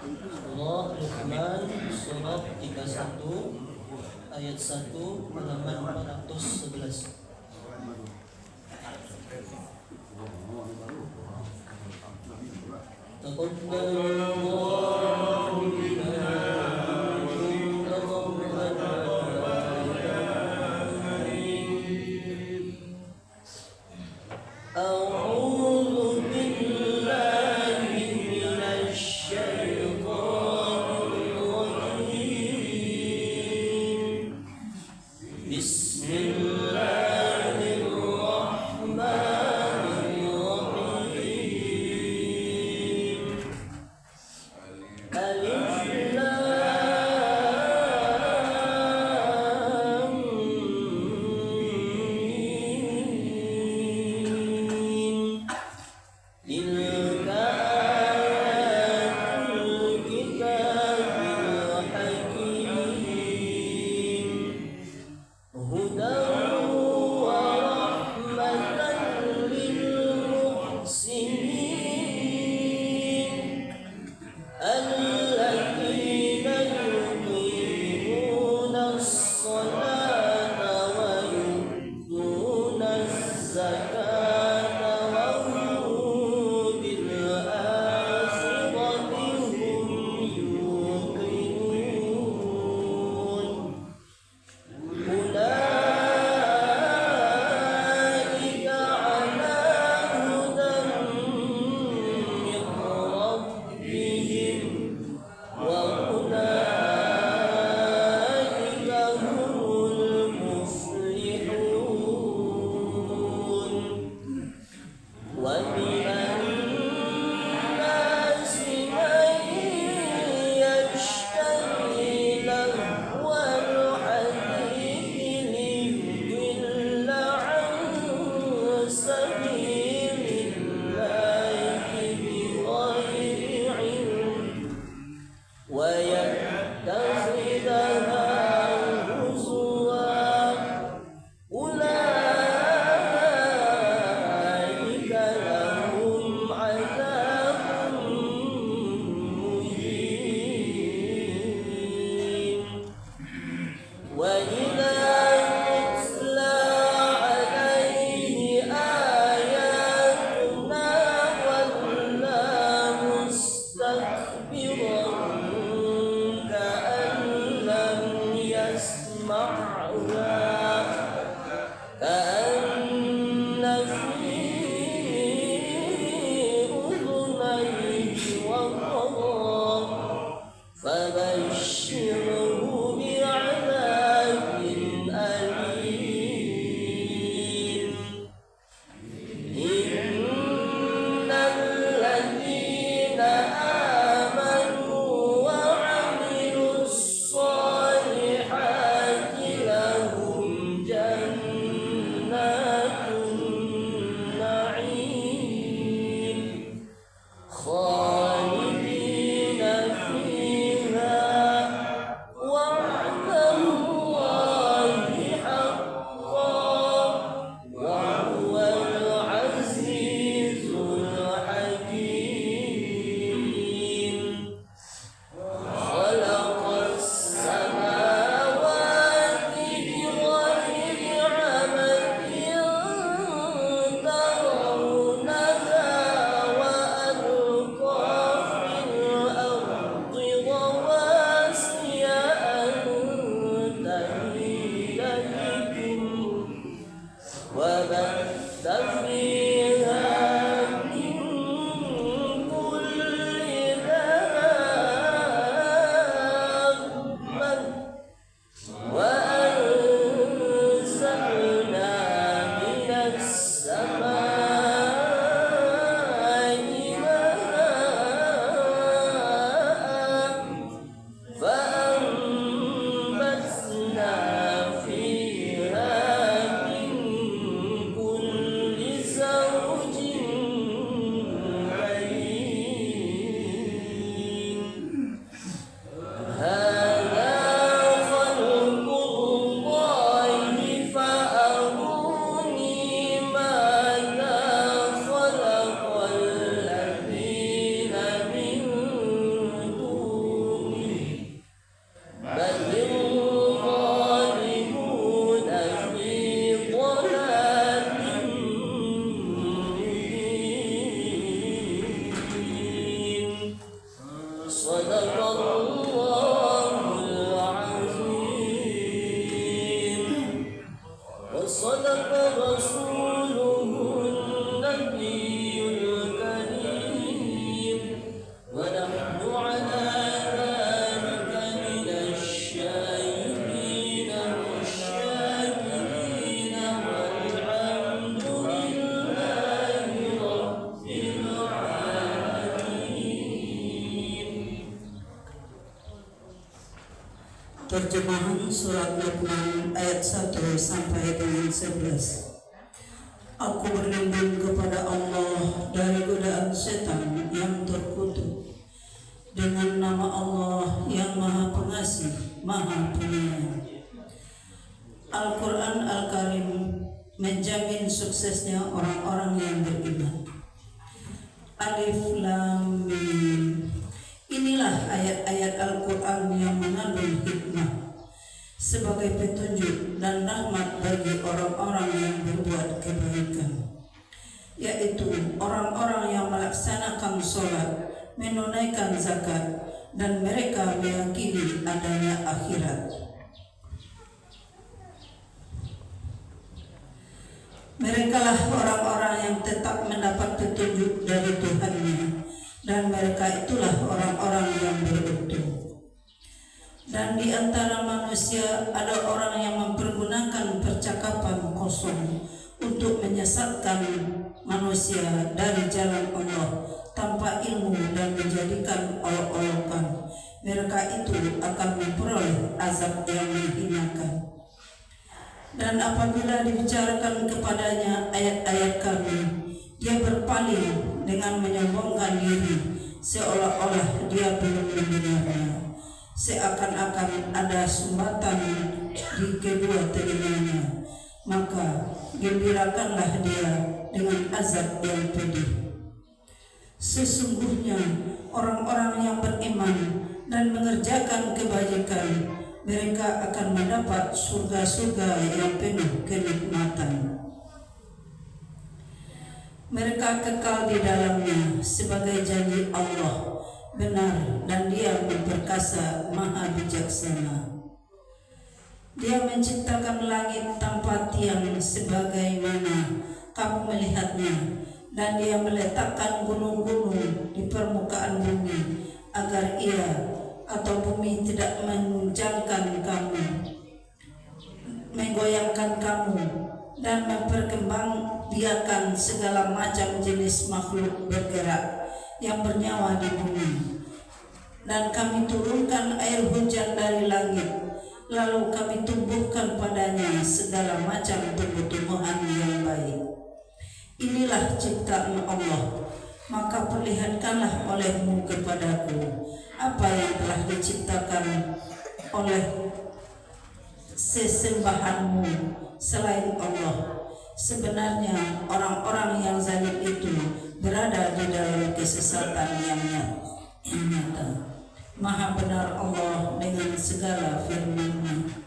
Surah Luqman surat 31 ayat 1 halaman 411. Taqabbalallahu minna Terjemahan surat Luqman ayat 1 sampai dengan 11. Aku berlindung kepada Allah dari godaan setan yang terkutuk. Dengan nama Allah yang Maha Pengasih, Maha Penyayang. Al-Quran Al-Karim menjamin suksesnya orang-orang yang beriman. Alif Lam Mim. Inilah ayat-ayat Al-Quran yang mengandung hikmah sebagai petunjuk dan rahmat bagi orang-orang yang berbuat kebaikan, yaitu orang-orang yang melaksanakan sholat, menunaikan zakat, dan mereka meyakini adanya akhirat. Merekalah orang-orang yang tetap mendapat petunjuk dari Tuhannya, dan mereka itulah orang-orang yang beruntung. Dan di antara manusia ada orang yang mempergunakan percakapan kosong untuk menyesatkan manusia dari jalan Allah tanpa ilmu dan menjadikan olok-olokan. Mereka itu akan memperoleh azab yang menghinakan. Dan apabila dibicarakan kepadanya ayat-ayat kami, dia berpaling dengan menyombongkan diri, seolah-olah dia belum mendengarnya. Seakan-akan ada sumbatan di kedua telinganya, maka gembirakanlah dia dengan azab yang pedih. Sesungguhnya orang-orang yang beriman dan mengerjakan kebajikan, mereka akan mendapat surga-surga yang penuh kenikmatan. Mereka kekal di dalamnya sebagai janji Allah benar, dan Dia memperkasa, Maha Bijaksana. Dia menciptakan langit tanpa tiang sebagaimana kamu melihatnya, dan Dia meletakkan gunung-gunung di permukaan bumi agar ia atau bumi tidak mengoyangkan kamu dan memperkembangbiakan segala macam jenis makhluk bergerak yang bernyawa di bumi. Dan kami turunkan air hujan dari langit, lalu kami tumbuhkan padanya segala macam tumbuh-tumbuhan yang baik. Inilah ciptaan Allah, maka perlihatkanlah olehmu kepadaku apa yang telah diciptakan oleh sesembahanmu selain Allah. Sebenarnya orang-orang yang zalim itu berada di dalam kesesatan yang nyata. Maha benar Allah dengan segala firman-Nya.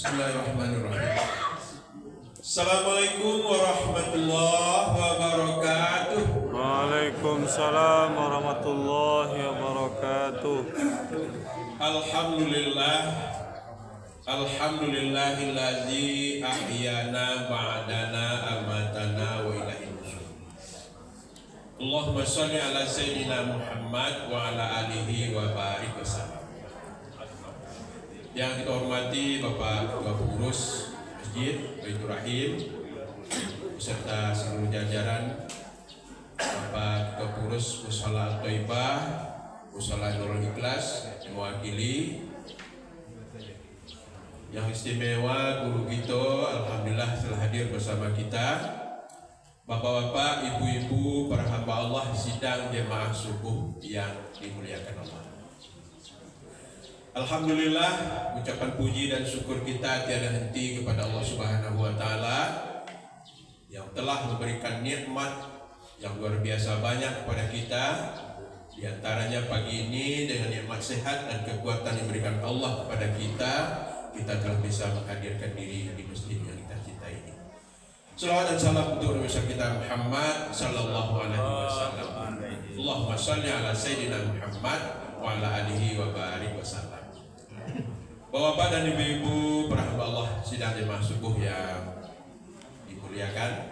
Bismillahirrahmanirrahim. Assalamualaikum warahmatullahi wabarakatuh. Waalaikumsalam warahmatullahi wabarakatuh. Alhamdulillah, alhamdulillahillazi ahyana ba'dana amatana wa ilaihi nusyur. Allahumma sholli ala Sayyidina Muhammad wa ala alihi wa barik wasallam. Yang kita hormati Bapak Ketua Pengurus Masjid Baitur Rahim beserta seluruh jajaran, Bapak Ketua Pengurus Mushola Thaibah, Mushola Nurul Ikhlas, mewakili yang istimewa guru kita, alhamdulillah telah hadir bersama kita. Bapak-bapak, ibu-ibu, para hamba Allah sidang jemaah subuh yang dimuliakan Allah. Alhamdulillah, ucapan puji dan syukur kita tiada henti kepada Allah Subhanahu wa taala yang telah memberikan nikmat yang luar biasa banyak kepada kita. Di antaranya pagi ini dengan nikmat sehat dan kekuatan yang diberikan Allah kepada kita telah bisa menghadirkan diri di masjid yang kita cintai ini. Salawat dan salam untuk Nabi kita Muhammad sallallahu alaihi wasallam. Allahumma shalli ala Sayyidina Muhammad wa ala alihi wa barik wasallam. Bapak dan ibu-ibu, para hamba Allah sidang jemaah subuh yang dimuliakan,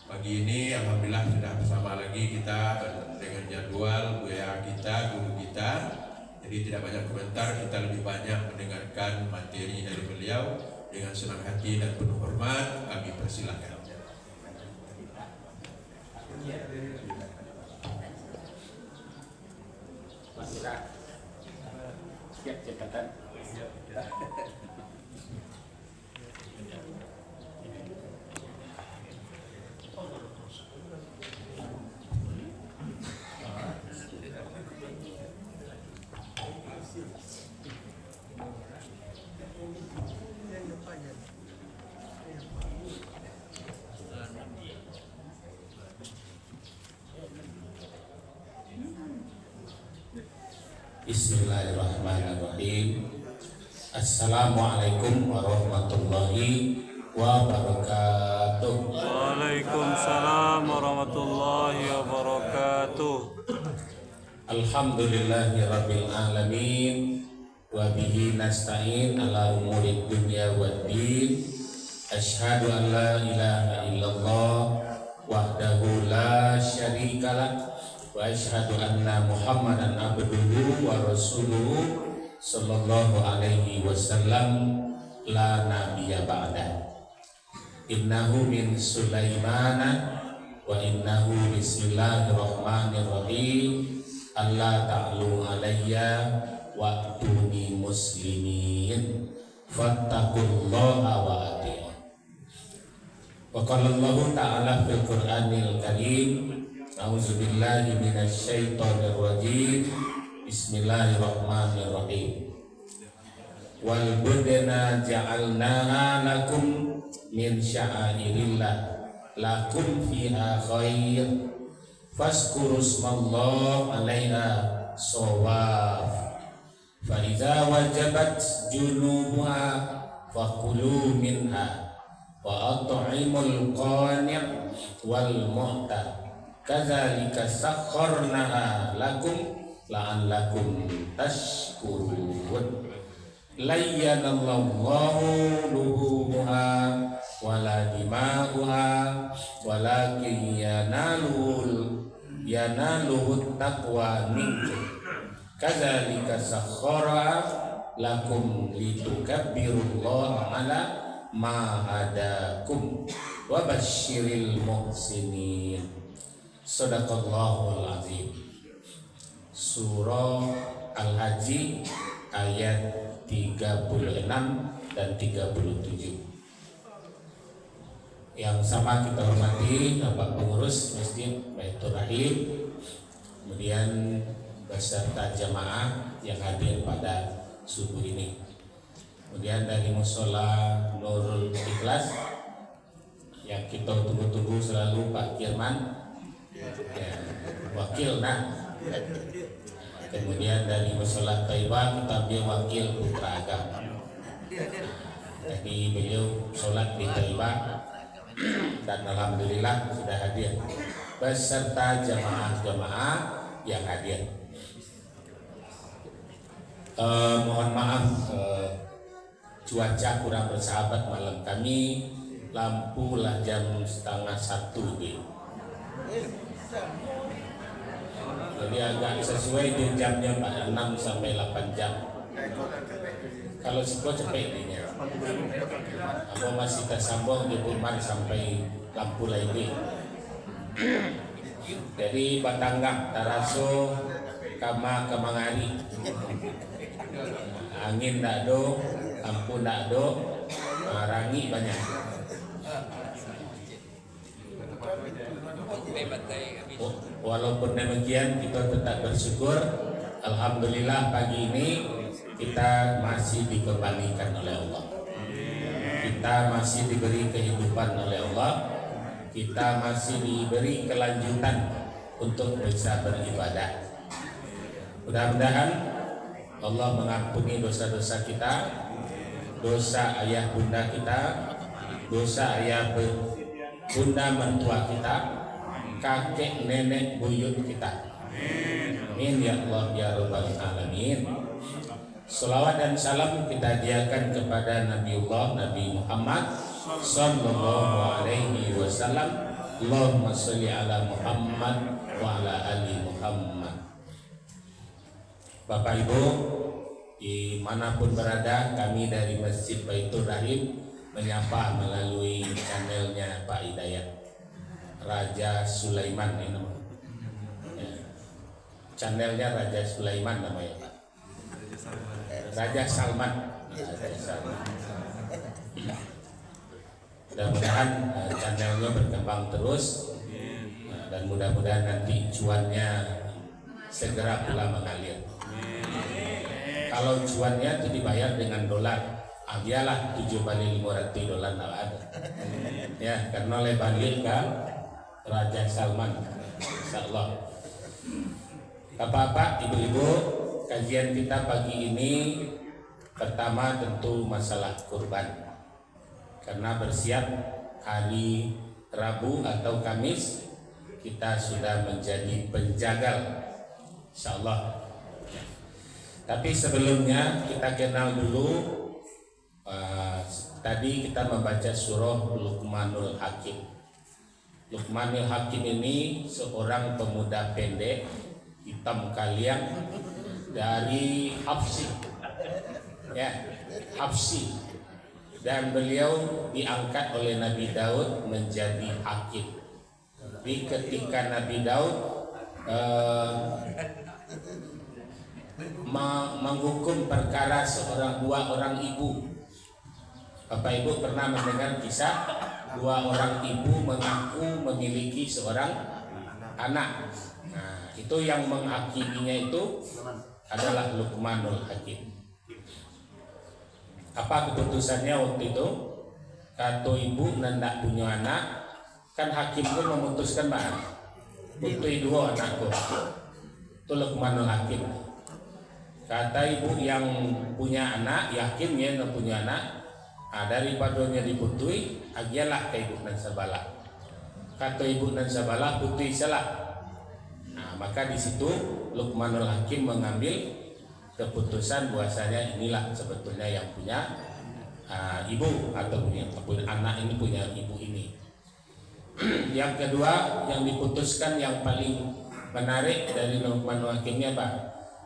pagi ini alhamdulillah sudah bersama lagi kita dengan jadwal buaya kita, guru kita. Jadi tidak banyak komentar, kita lebih banyak mendengarkan materi dari beliau. Dengan senang hati dan penuh hormat kami persilakan. Siap jabatan. Bismillahirrahmanirrahim. Assalamualaikum warahmatullahi wabarakatuh. Waalaikumsalam warahmatullahi wabarakatuh. Alhamdulillahi rabbil alamin, wa bihi nasta'in ala umurid dunya waddin. Asyhadu an la ilaha illallah wahdahu la syarikalah wa asyhadu anna Muhammadan abduhu wa rasuluhu sallallahu alaihi wasallam la nabiyya ba'da. Innahu min Sulaimana wa innahu bismillahirrahmanirrahim. Allah ta'lu alayya wa atuni muslimin fattaqullaha wa ati'un. Wa qala Allah ta'ala fil Qur'anil Karim, a'udzubillahi minasyaitonir rajim. Bismillahirrahmanirrahim. Wal budna ja'alnaha lakum min sya'airillah lakum fiha khair fazkuru ismallah 'alaiha shawaf fa idza wajabat junubuha fakulu minha wa at'imul qani' wal mu'tar kadzalika sakharnaha lakum la'allakum tashkurun. Layyanallahu luhumuha wala dima'uha walakin yanaluhu taqwa minkum kadzalika sakhara lakum litukabbirullaha ala ma hadakum wa basyiril muhsinin. Shadaqallahul azim. Surah Al-Haji ayat 36 dan 37. Yang sama kita hormati Bapak Pengurus Masjid Baitur Rahim, kemudian beserta jamaah yang hadir pada subuh ini. Kemudian dari Mushola Nurul Ikhlas yang kita tunggu-tunggu selalu Pak Kirman, ya, wakil Kemudian dari Mushola Thaibah kita ambil wakil putra agama. Jadi beliau sholat di Thaibah dan alhamdulillah sudah hadir beserta jamaah-jamaah yang hadir. Mohon maaf cuaca kurang bersahabat malam kami, lampu lah jam 12:30 gitu. Jadi agak sesuai di jamnya Pak, 6 sampai 8 jam. Kalau siko cepet ini. Apa masih tersambung di Burman sampai lampu lagi. Jadi Batanggap, Taraso, Kama, Kamangari. Angin tak ada, lampu tak ada, rangi banyak. Walaupun demikian kita tetap bersyukur. Alhamdulillah pagi ini kita masih dikembalikan oleh Allah. Kita masih diberi kehidupan oleh Allah. Kita masih diberi kelanjutan untuk bisa beribadah. Mudah-mudahan Allah mengampuni dosa-dosa kita, dosa ayah bunda kita, dosa ayah bunda mertua kita, kakek nenek buyut kita. Amin ya Allah ya Rabbal Alamin. Salawat dan salam kita hadiahkan kepada Nabiullah Nabi Muhammad sallallahu alaihi wasallam. Allahumma sholli ala Muhammad wa ala ali Muhammad. Bapak Ibu dimanapun berada, kami dari Masjid Baitur Rahim menyapa melalui channelnya Pak Hidayat Raja Sulaiman ini namanya. Ya. Channelnya Raja Sulaiman namanya Pak. Raja Salman. Raja Salman. Mudah-mudahan channelnya berkembang terus dan mudah-mudahan nanti cuannya segera pula mengalir. Kalau cuannya itu dibayar dengan dolar, biarlah 7 kali 500 dolar ada. Ya, karena oleh balik ke Raja Salman, insyaallah. Bapak-bapak, ibu-ibu, kajian kita pagi ini pertama tentu masalah kurban. Karena bersiap hari Rabu atau Kamis kita sudah menjadi penjagal, insyaallah. Tapi sebelumnya kita kenal dulu. Tadi kita membaca surah Luqmanul Hakim. Luqmanul Hakim ini seorang pemuda pendek, hitam kaliang dari Habsyi, ya, Habsyi, dan beliau diangkat oleh Nabi Daud menjadi hakim. Jadi ketika Nabi Daud menghukum perkara dua orang ibu. Bapak Ibu pernah mendengar kisah dua orang ibu mengaku memiliki seorang anak. Nah, itu yang menghakiminya itu adalah Luqmanul Hakim. Apa keputusannya waktu itu? Kata ibu nandak punya anak, kan hakim pun memutuskan bahwa putri dua anakku. Itu Luqmanul Hakim. Kata ibu yang punya anak, yakin ya yang punya anak, daripadanya diputui, agialah ke ibu dan sabalah. Kata ibu dan sabalah, putui salah. Maka di situ Luqmanul Hakim mengambil keputusan bahwasanya inilah sebetulnya yang punya ibu atau punya anak ini, punya ibu ini. Yang kedua yang diputuskan yang paling menarik dari Luqmanul Hakimnya apa?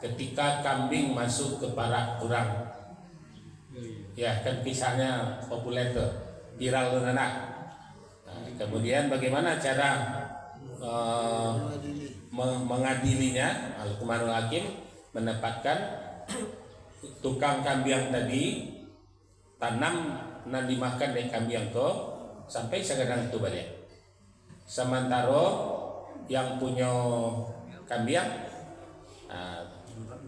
Ketika kambing masuk ke parak kurang, ya kan kisahnya populer tuh, viral tuh anak. Kemudian bagaimana cara mengadilinya? Luqmanul Hakim menempatkan tukang kambing tadi tanam dan dimakan dari kambing itu sampai sekarang itu balik. Sementara yang punya kambing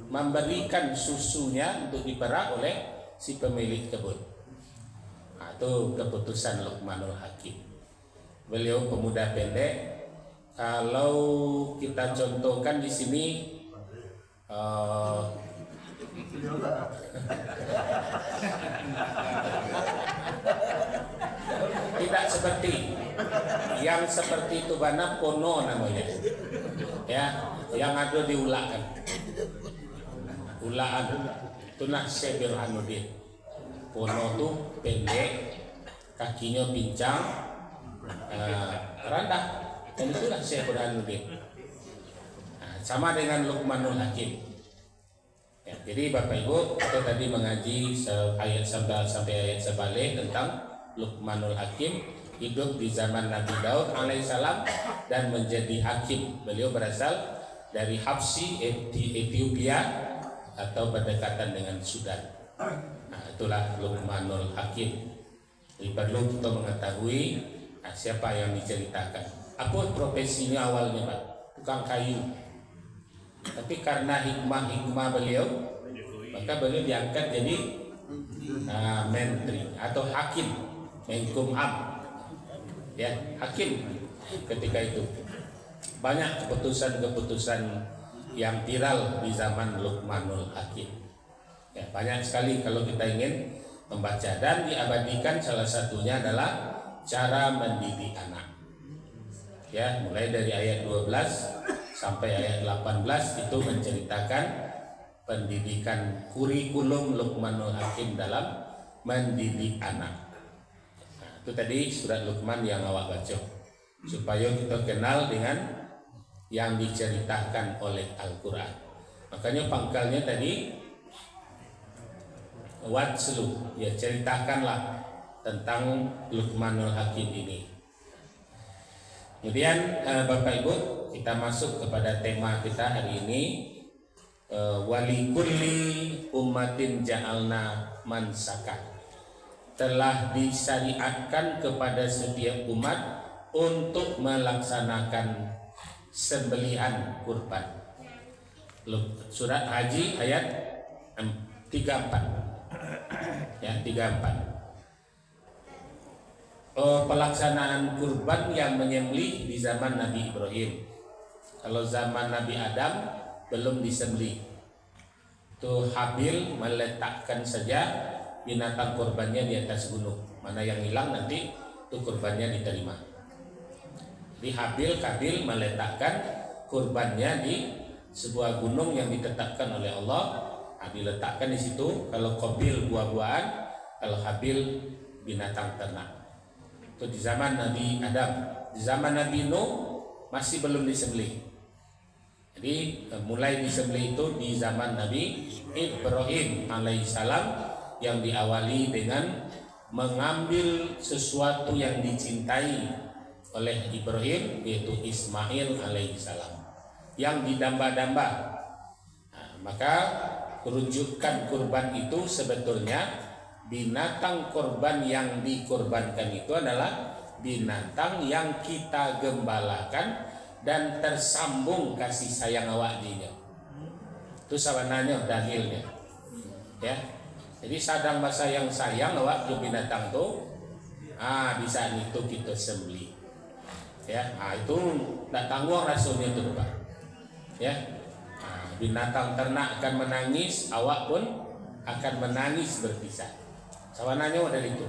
memberikan susunya untuk diperak oleh si pemilik kebun. Itu keputusan Luqmanul Hakim. Beliau pemuda pendek. Kalau kita contohkan di sini tidak seperti yang seperti itu bana pono namanya, ya, yang ada diulakan. Ulaan tunah sebir anudin. Pono tuh pendek, kakinya pincang, rendah. Dan itulah Syekh Burhanuddin. Nah, sama dengan Luqmanul Hakim. Ya, jadi Bapak Ibu, kita tadi mengaji ayat sampai ayat sebalik tentang Luqmanul Hakim, hidup di zaman Nabi Daud alaihissalam dan menjadi hakim. Beliau berasal dari Habsyi di Ethiopia atau berdekatan dengan Sudan. Nah, itulah Luqmanul Hakim. Jadi perlu kita mengetahui siapa yang diceritakan. Apa profesinya awalnya, Pak? Tukang kayu. Tapi karena hikmah beliau, maka beliau diangkat jadi menteri atau hakim, Menkumham. Ya, hakim ketika itu. Banyak keputusan-keputusan yang viral di zaman Luqmanul Hakim. Ya, banyak sekali kalau kita ingin membaca, dan diabadikan salah satunya adalah cara mendidik anak. Ya, mulai dari ayat 12 sampai ayat 18 itu menceritakan pendidikan kurikulum Luqmanul Hakim dalam mendidik anak. Nah, itu tadi surat Luqman yang awak baca, supaya kita kenal dengan yang diceritakan oleh Al-Quran. Makanya pangkalnya tadi watslu, ya ceritakanlah tentang Luqmanul Hakim ini. Kemudian Bapak Ibu, kita masuk kepada tema kita hari ini, walikulli ummatin ja'alna mansaka. Telah disyariatkan kepada setiap umat untuk melaksanakan sembelihan kurban. Surat Haji ayat 34. Ya, 34. Pelaksanaan kurban yang menyembelih di zaman Nabi Ibrahim. Kalau zaman Nabi Adam belum disembelih. Itu Habil meletakkan saja binatang kurbannya di atas gunung. Mana yang hilang nanti itu kurbannya diterima. Di Habil meletakkan kurbannya di sebuah gunung yang ditetapkan oleh Allah. Nah, diletakkan di situ. Kalau Qabil buah-buahan, kalau Habil binatang ternak. Itu di zaman Nabi Adam. Di zaman Nabi Nuh masih belum disembelih. Jadi mulai disembelih itu di zaman Nabi Ibrahim alaihissalam, yang diawali dengan mengambil sesuatu yang dicintai oleh Ibrahim, yaitu Ismail alaihissalam, yang didamba-damba. Nah, maka rujukan kurban itu sebetulnya binatang kurban yang dikurbankan itu adalah binatang yang kita gembalakan dan tersambung kasih sayang awak dinya. Itu sabananya dalilnya. Ya. Jadi sadang bahasa yang sayang awak ke binatang tu, di saat itu kita sembelih. Ya, itu tak tanggung rasulnya tu, Pak. Ya. Binatang ternak akan menangis, awak pun akan menangis berpisah. Sawananya dari itu.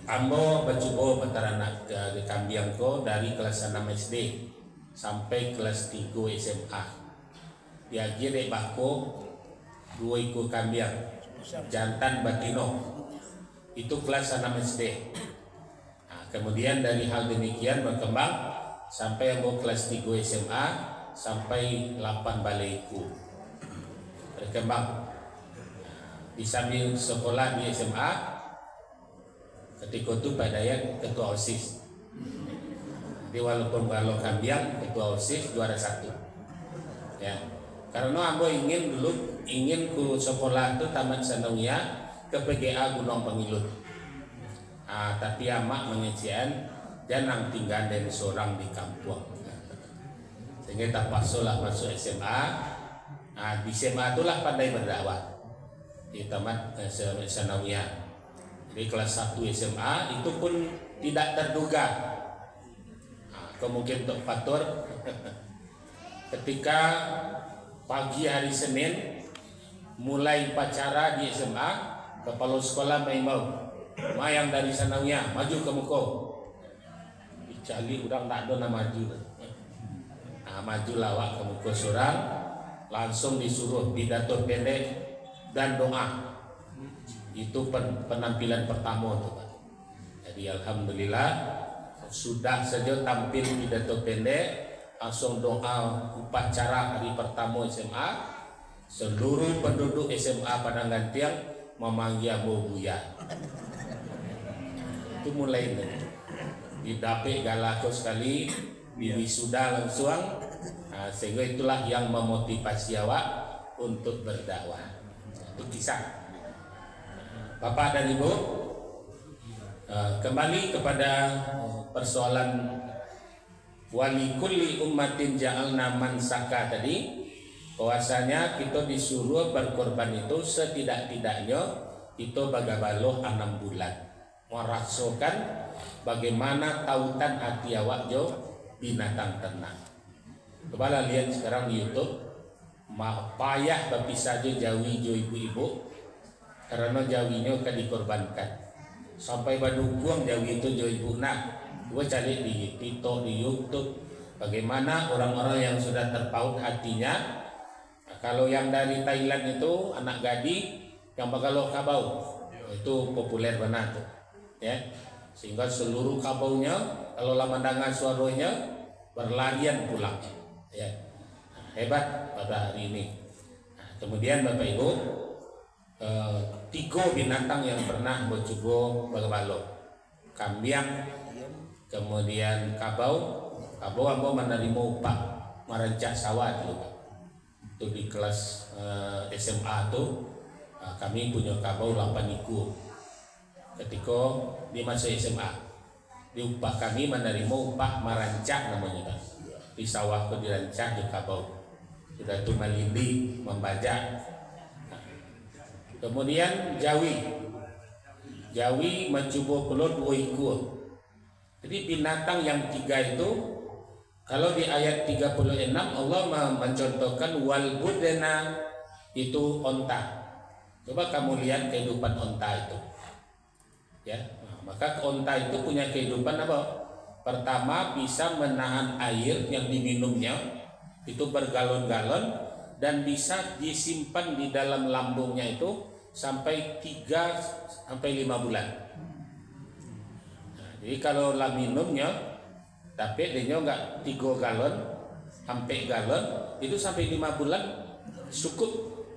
Ambo bercoba beteranak ke kambiangko dari kelas 6 SD sampai kelas 3 SMA. Dia gede bako 2 ekor kambiang jantan batino. Itu kelas 6 SD. Nah, kemudian dari hal demikian berkembang sampai ambo kelas 3 SMA sampai 8 balaiku. Berkembang. Di sambil sekolah di SMA, ketika itu Pak Dayat ketua OSIS. Jadi walaupun kalau kambiang ketua OSIS juara 1. Ya. Karena ambo ingin ke sekolah itu tamat sanawiyah ke PGA Gunung Pengilut. Tapi amak mengecian jangan tinggal dari seorang di kampung. Sehingga tak pasulah masuk SMA. Di SMA itulah pandai berdakwah. Di tamat sanawiyah. Jadi kelas 1 SMA itu pun tidak terduga. Kemungkinan untuk faktor ketika pagi hari Senin mulai upacara di SMA, kepala sekolah mengimbau, yang dari sanawiyah maju ke muka. Dicali udang tak ada nama maju. Maju lawak ke muka seorang, langsung disuruh pidato pendek dan doa. Itu penampilan pertama tuh, Pak. Jadi alhamdulillah sudah saja tampil pidato pendek, langsung doa upacara hari pertama SMA. Seluruh penduduk SMA Padang Gantiang memanggil Abu Buya. Itu mulai nih. Didapik galako sekali, wisuda langsung. Nah, sehingga itulah yang memotivasi awak untuk berdakwah. Itu kisah. Bapak dan Ibu, kembali kepada persoalan wali kulli ummatin ja'alna mansaka tadi, bahwasanya kita disuruh berkorban itu setidak-tidaknya itu bagabaloh 6 bulan merasakan bagaimana tautan hati awak jo binatang ternak. Coba lihat sekarang di YouTube, payah berpisah jo jawi jo ibu-ibu karena jawinya kan dikorbankan sampai badukung jawi itu jo ibu. Nah, gue cari di TikTok, di YouTube, bagaimana orang-orang yang sudah terpaut hatinya. Nah, kalau yang dari Thailand itu anak gadi yang bagalo kabau itu populer benar tuh, ya, sehingga seluruh kabaunya kalau lama dengar suaranya berlarian pulang, ya. Nah, hebat pada hari ini. Nah, kemudian Bapak Ibu, 3 binatang yang pernah bercoba bagalo, kambing, kemudian kabau ambo menerima upah merancak sawah dulu Pak. Itu di kelas SMA tuh kami punya kabau 8 iku. Ketika di masa SMA di upah kami menerima upah merancak namanya Pak. Di sawah itu dirancak di kabau. Sudah itu melindi, membajak. Kemudian Jawi mencoba keluar 2 iku. Jadi binatang yang 3 itu, kalau di ayat 36 Allah mencontohkan wal budana itu onta. Coba kamu lihat kehidupan onta itu, ya. Nah, maka onta itu punya kehidupan apa? Pertama, bisa menahan air yang diminumnya itu bergalon-galon dan bisa disimpan di dalam lambungnya itu sampai 3 sampai 5 bulan. Jadi kalau lah minumnya, tapi dia nggak 3 galon, sampai galon, itu sampai 5 bulan cukup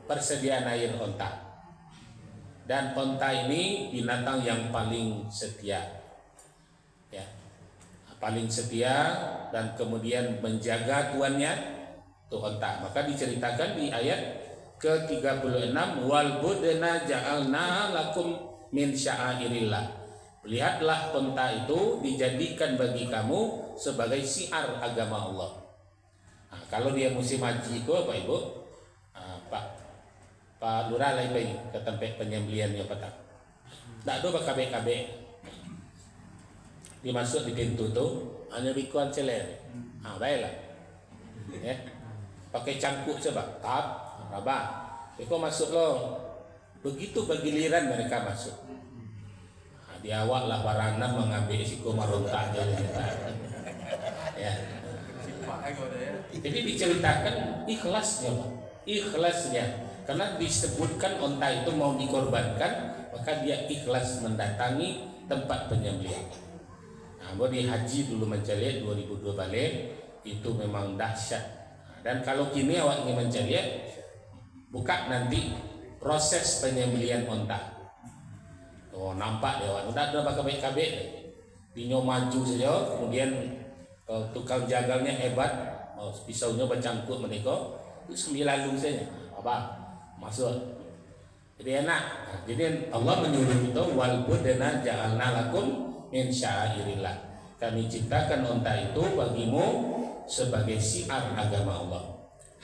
persediaan air onta. Dan onta ini binatang yang paling setia, ya, paling setia dan kemudian menjaga tuannya, itu onta. Maka diceritakan di ayat ke-36, wal budna ja'alna lakum min sya'airillah. Lihatlah onta itu dijadikan bagi kamu sebagai syiar agama Allah. Nah, kalau dia musim haji itu apa Ibu? Pak Lurah lain ke tempat penyembelihannya Pak. Tak ada KB. Dimasuk di pintu tuh hanya bikuan celer. Baiklah. Ya. Pakai cangkuk coba. Tap, rabah. Biko masuk loh. Begitu bergiliran mereka masuk. Di awal lah barana mengambil risiko merontak aja. Ya. Jadi diceritakan ikhlasnya, Pak. Ikhlasnya. Karena disebutkan onta itu mau dikorbankan, maka dia ikhlas mendatangi tempat penyembelihan. Nah, di haji dulu mencari 2002 balik itu memang dahsyat. Dan kalau kini awak ingin mencari, buka nanti proses penyembelihan onta. Oh, nampak dia awak udah pakai KB, dinyo maju saja, kemudian tukang jagalnya hebat, pisaunya bercangkut menikah, itu 9 lalu saja, apa masuk. Jadi enak. Nah, jadi Allah menyuruh kita wal budana ja'alna lakum min sya'airillah. Kami ciptakan onta itu bagimu sebagai syiar agama Allah.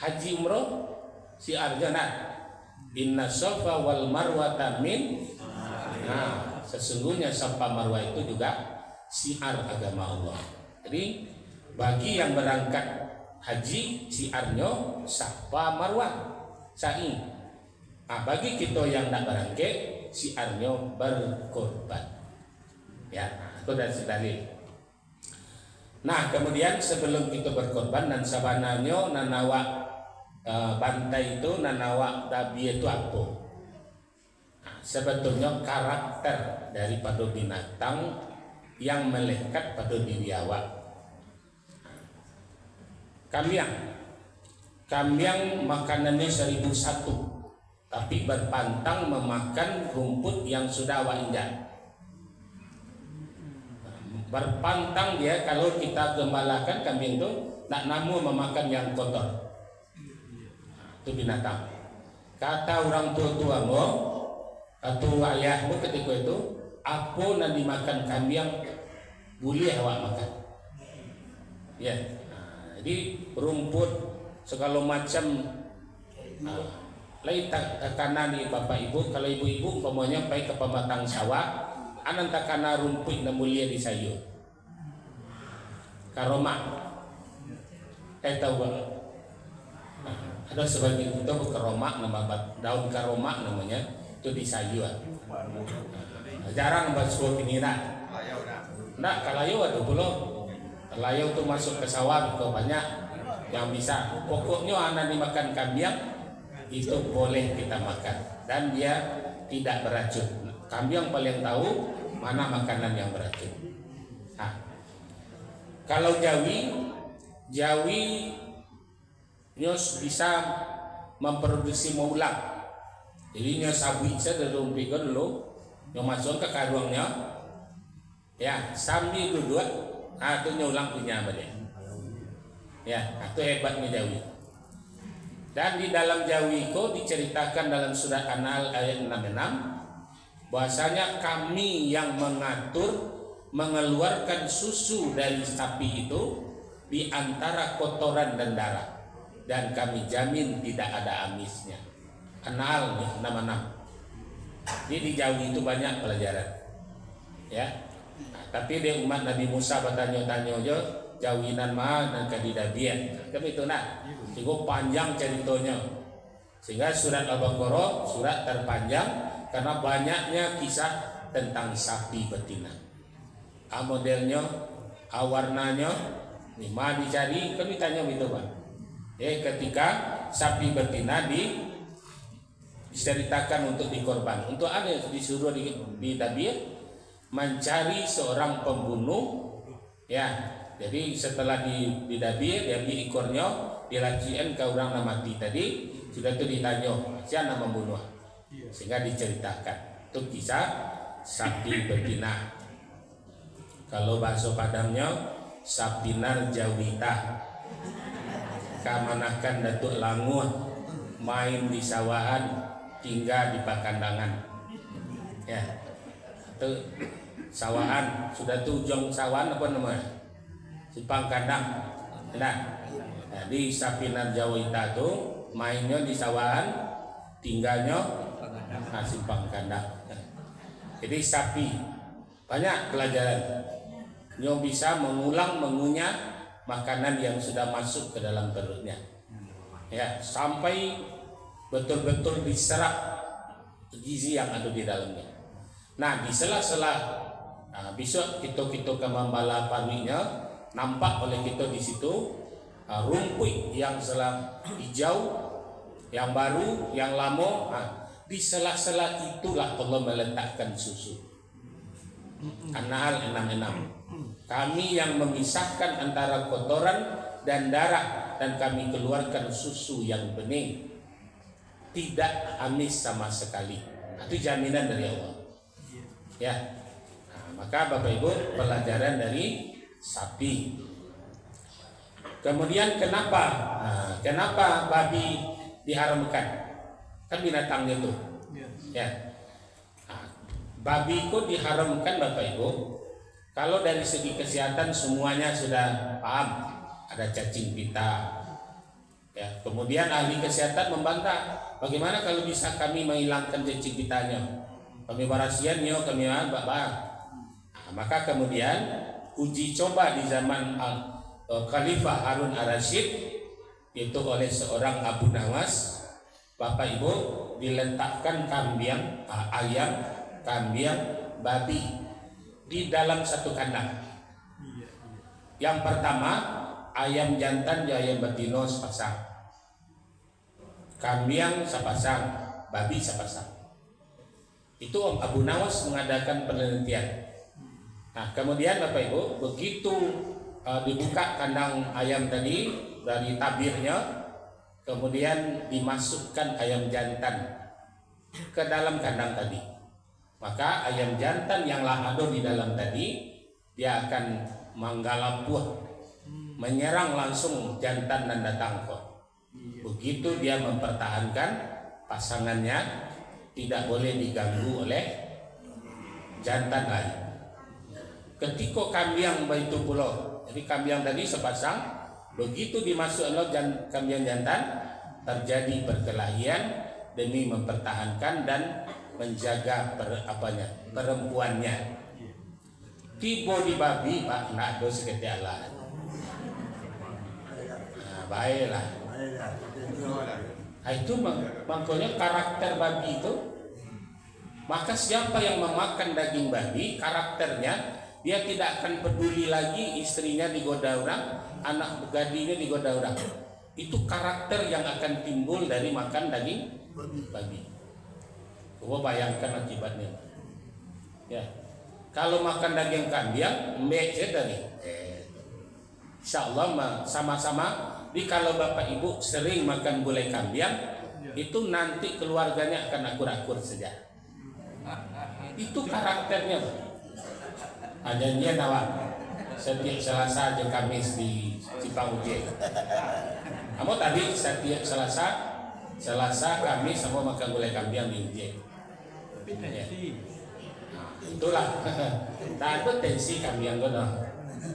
Haji umroh syiarnya nak inna safa wal marwata min. Nah, sesungguhnya Safa Marwah itu juga syiar agama Allah. Jadi bagi yang berangkat haji syiarnya Safa Marwah, sa'i. Nah, bagi kita yang nak berangkat syiarnya berkorban. Ya, itu dari dalil. Nah, kemudian sebelum kita berkorban dan sabananya nanawa bantai itu nanawa dabi itu apa? Sebetulnya karakter daripada binatang yang melekat pada diri awak. Kambiang makanannya 1001, tapi berpantang memakan rumput yang sudah awak injak. Berpantang dia, kalau kita gembalakan kambing itu tak namu memakan yang kotor. Itu binatang. Kata orang tua-tuamu atau ayahmu ketika itu, apa yang dimakan kambing boleh awak makan. Ya. Jadi rumput segala macam lain takana di bapak ibu. Kalau ibu-ibu umpamanya pergi ke pematang sawah, anan takana rumput yang mulia di sayur karoma. Tahu ba? Ada sebagian itu karoma, nama daun karoma namanya, itu di sayur. Jarang buat suatu pinina. Nah, kalau ada belum. Layau tuh masuk ke sawah itu banyak yang bisa. Pokoknya anak dimakan kambing itu boleh kita makan dan dia tidak beracun. Kambing paling tahu mana makanan yang beracun. Nah, kalau Jawi nyos bisa memproduksi maulang. Jadi nyos sabu saya dari rumpikan dulu, nyos masuk ke karungnya, ya sambil duduk. Itu nyulang punya balik. Ya, itu hebatnya Jawi. Dan di dalam Jawi itu diceritakan dalam surat An-Nahl ayat 66 bahwasanya kami yang mengeluarkan susu dari sapi itu di antara kotoran dan darah, dan kami jamin tidak ada amisnya. An-Nahl 66. Jadi di Jawi itu banyak pelajaran. Ya. Tapi dia umat Nabi Musa bertanya-tanya aja jawinan mah dan kadidabian. Kan itu nak. Sehingga panjang ceritanya. Sehingga surat Al-Baqarah surat terpanjang karena banyaknya kisah tentang sapi betina. Modelnya, warnanya, mana dicari, kami tanya gitu Pak. Ketika sapi betina diceritakan untuk dikorban. Untuk ada yang disuruh di Dabir mencari seorang pembunuh, ya. Jadi setelah didabir, diambil ekornya, dilacikan ke orang yang mati tadi, sudah itu ditanya siapa membunuh, sehingga diceritakan. Itu kisah sapi betina. Kalau bahasa Padangnya sapinar jawita, kamanakan datuk langun, main di sawahan, tinggal di pakandangan, ya. Itu sawahan, sudah tuh ujung sawahan apa namanya? Simpang kandang. Nah, di sapinan Jawita tuh mainnya di sawahan, tinggalnya simpang kandang. Jadi sapi banyak pelajaran. Yang bisa mengunyah makanan yang sudah masuk ke dalam perutnya. Ya, sampai betul-betul diserap gizi yang ada di dalamnya. Nah, di sela-sela besok kita ke membala parwinya, nampak oleh kita di situ rumput yang selang hijau, yang baru, yang lama. Di sela-sela itulah Allah meletakkan susu. An-Nahl 66. Kami yang memisahkan antara kotoran dan darah, dan kami keluarkan susu yang bening, tidak amis sama sekali. Itu jaminan dari Allah. Ya, maka Bapak Ibu pelajaran dari sapi. Kemudian kenapa babi diharamkan? Kan binatang itu. Ya, babi itu diharamkan Bapak Ibu. Kalau dari segi kesehatan semuanya sudah paham, ada cacing pita. Ya, kemudian ahli kesehatan membantah, bagaimana kalau bisa kami menghilangkan cacing pitanya? Kami barasiannya, kami maka kemudian uji coba di zaman Khalifah Harun Ar-Rasyid itu oleh seorang Abu Nawas, Bapak Ibu, diletakkan ayam, kambing, babi di dalam satu kandang. Yang pertama ayam jantan dan ayam betina sepasang, kambing sepasang, babi sepasang. Itu Abu Nawas mengadakan penelitian. Nah, kemudian Bapak Ibu, begitu dibuka kandang ayam tadi dari tabirnya, kemudian dimasukkan ayam jantan ke dalam kandang tadi. Maka ayam jantan yang lahado di dalam tadi, dia akan manggalapuh, menyerang langsung jantan dan datang kok. Begitu dia mempertahankan pasangannya, tidak boleh diganggu oleh jantan lain. Ketika kambing itu pulau, jadi kambing tadi sepasang, begitu dimasukkan kambing jantan, terjadi perkelahian demi mempertahankan dan menjaga perempuannya. Tiba di babi pak nak do seketik Allah. Nah, baiklah. Nah, itu makanya karakter babi itu. Maka siapa yang memakan daging babi, karakternya dia tidak akan peduli lagi istrinya digoda orang, anak gadinya digoda orang. Itu karakter yang akan timbul dari makan daging babi. Coba bayangkan akibatnya. Ya, kalau makan daging kambing, mbek tadi. Insya Allah sama-sama. Jadi kalau Bapak Ibu sering makan gulai kambing, itu nanti keluarganya akan akur-akur saja. Itu karakternya. Janjian awak setiap Selasa dan Kamis di Cipangujek. Kamu tadi setiap Selasa Kamis sama makan gulai kambing di Ujek. Ya. Itulah. Tak ada tensi kambing gono.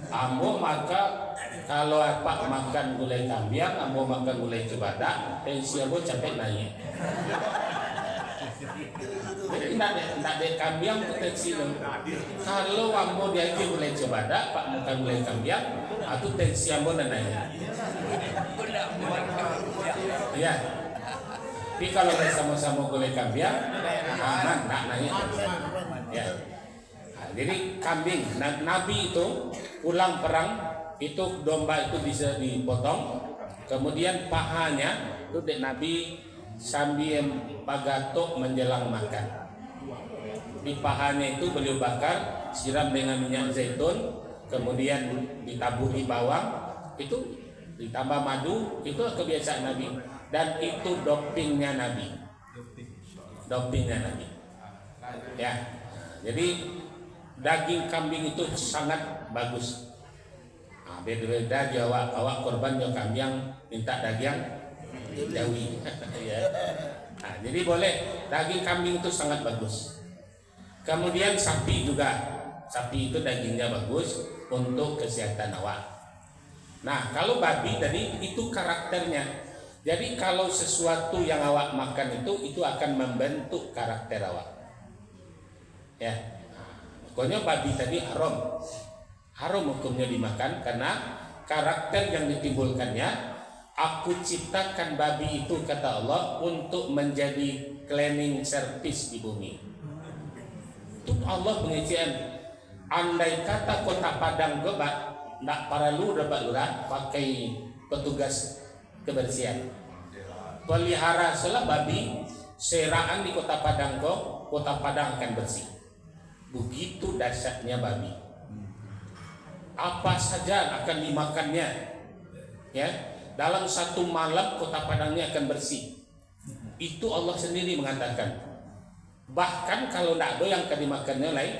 Ambo maka kalau apa makan gulai kambing, ambo makan gulai cebada, tensi ambo capek naik. Tidak ada kambing tensi dong. Kalau ambo dia itu gulai cebada, pak makan gulai kambing, atau tensi ambo naik. Ya. Tapi kalau sama-sama gulai kambing, aman, tak naik. Ya. Nah, jadi kambing, Nabi itu pulang perang, itu domba itu bisa dipotong, kemudian pahanya itu Nabi sambil pagatok menjelang makan. Di pahanya itu beliau bakar, siram dengan minyak zaitun, kemudian ditaburi bawang, itu ditambah madu, itu kebiasaan Nabi. Dan itu dopingnya Nabi. Dopingnya Nabi. Ya, jadi daging kambing itu sangat bagus. Beda-beda awak korban yang kambing minta daging jawi. Ya. Nah, jadi boleh daging kambing itu sangat bagus. Kemudian sapi juga, sapi itu dagingnya bagus untuk kesehatan awak. Nah, kalau babi tadi itu karakternya. Jadi kalau sesuatu yang awak makan itu akan membentuk karakter awak. Ya, pokoknya babi tadi haram. Haram hukumnya dimakan karena karakter yang ditimbulkannya. Aku ciptakan babi itu kata Allah untuk menjadi cleaning service di bumi. Itu Allah pengertian. Andai kata kota Padang gebak, nak perlu dapat lurah pakai petugas kebersihan. Pelihara selah babi, seraan di kota Padang kota Padang akan bersih. Begitu dahsyatnya babi. Apa saja akan dimakannya, ya. Dalam satu malam kota Padangnya akan bersih. Itu Allah sendiri mengatakan. Bahkan kalau tidak ada yang akan dimakannya lain,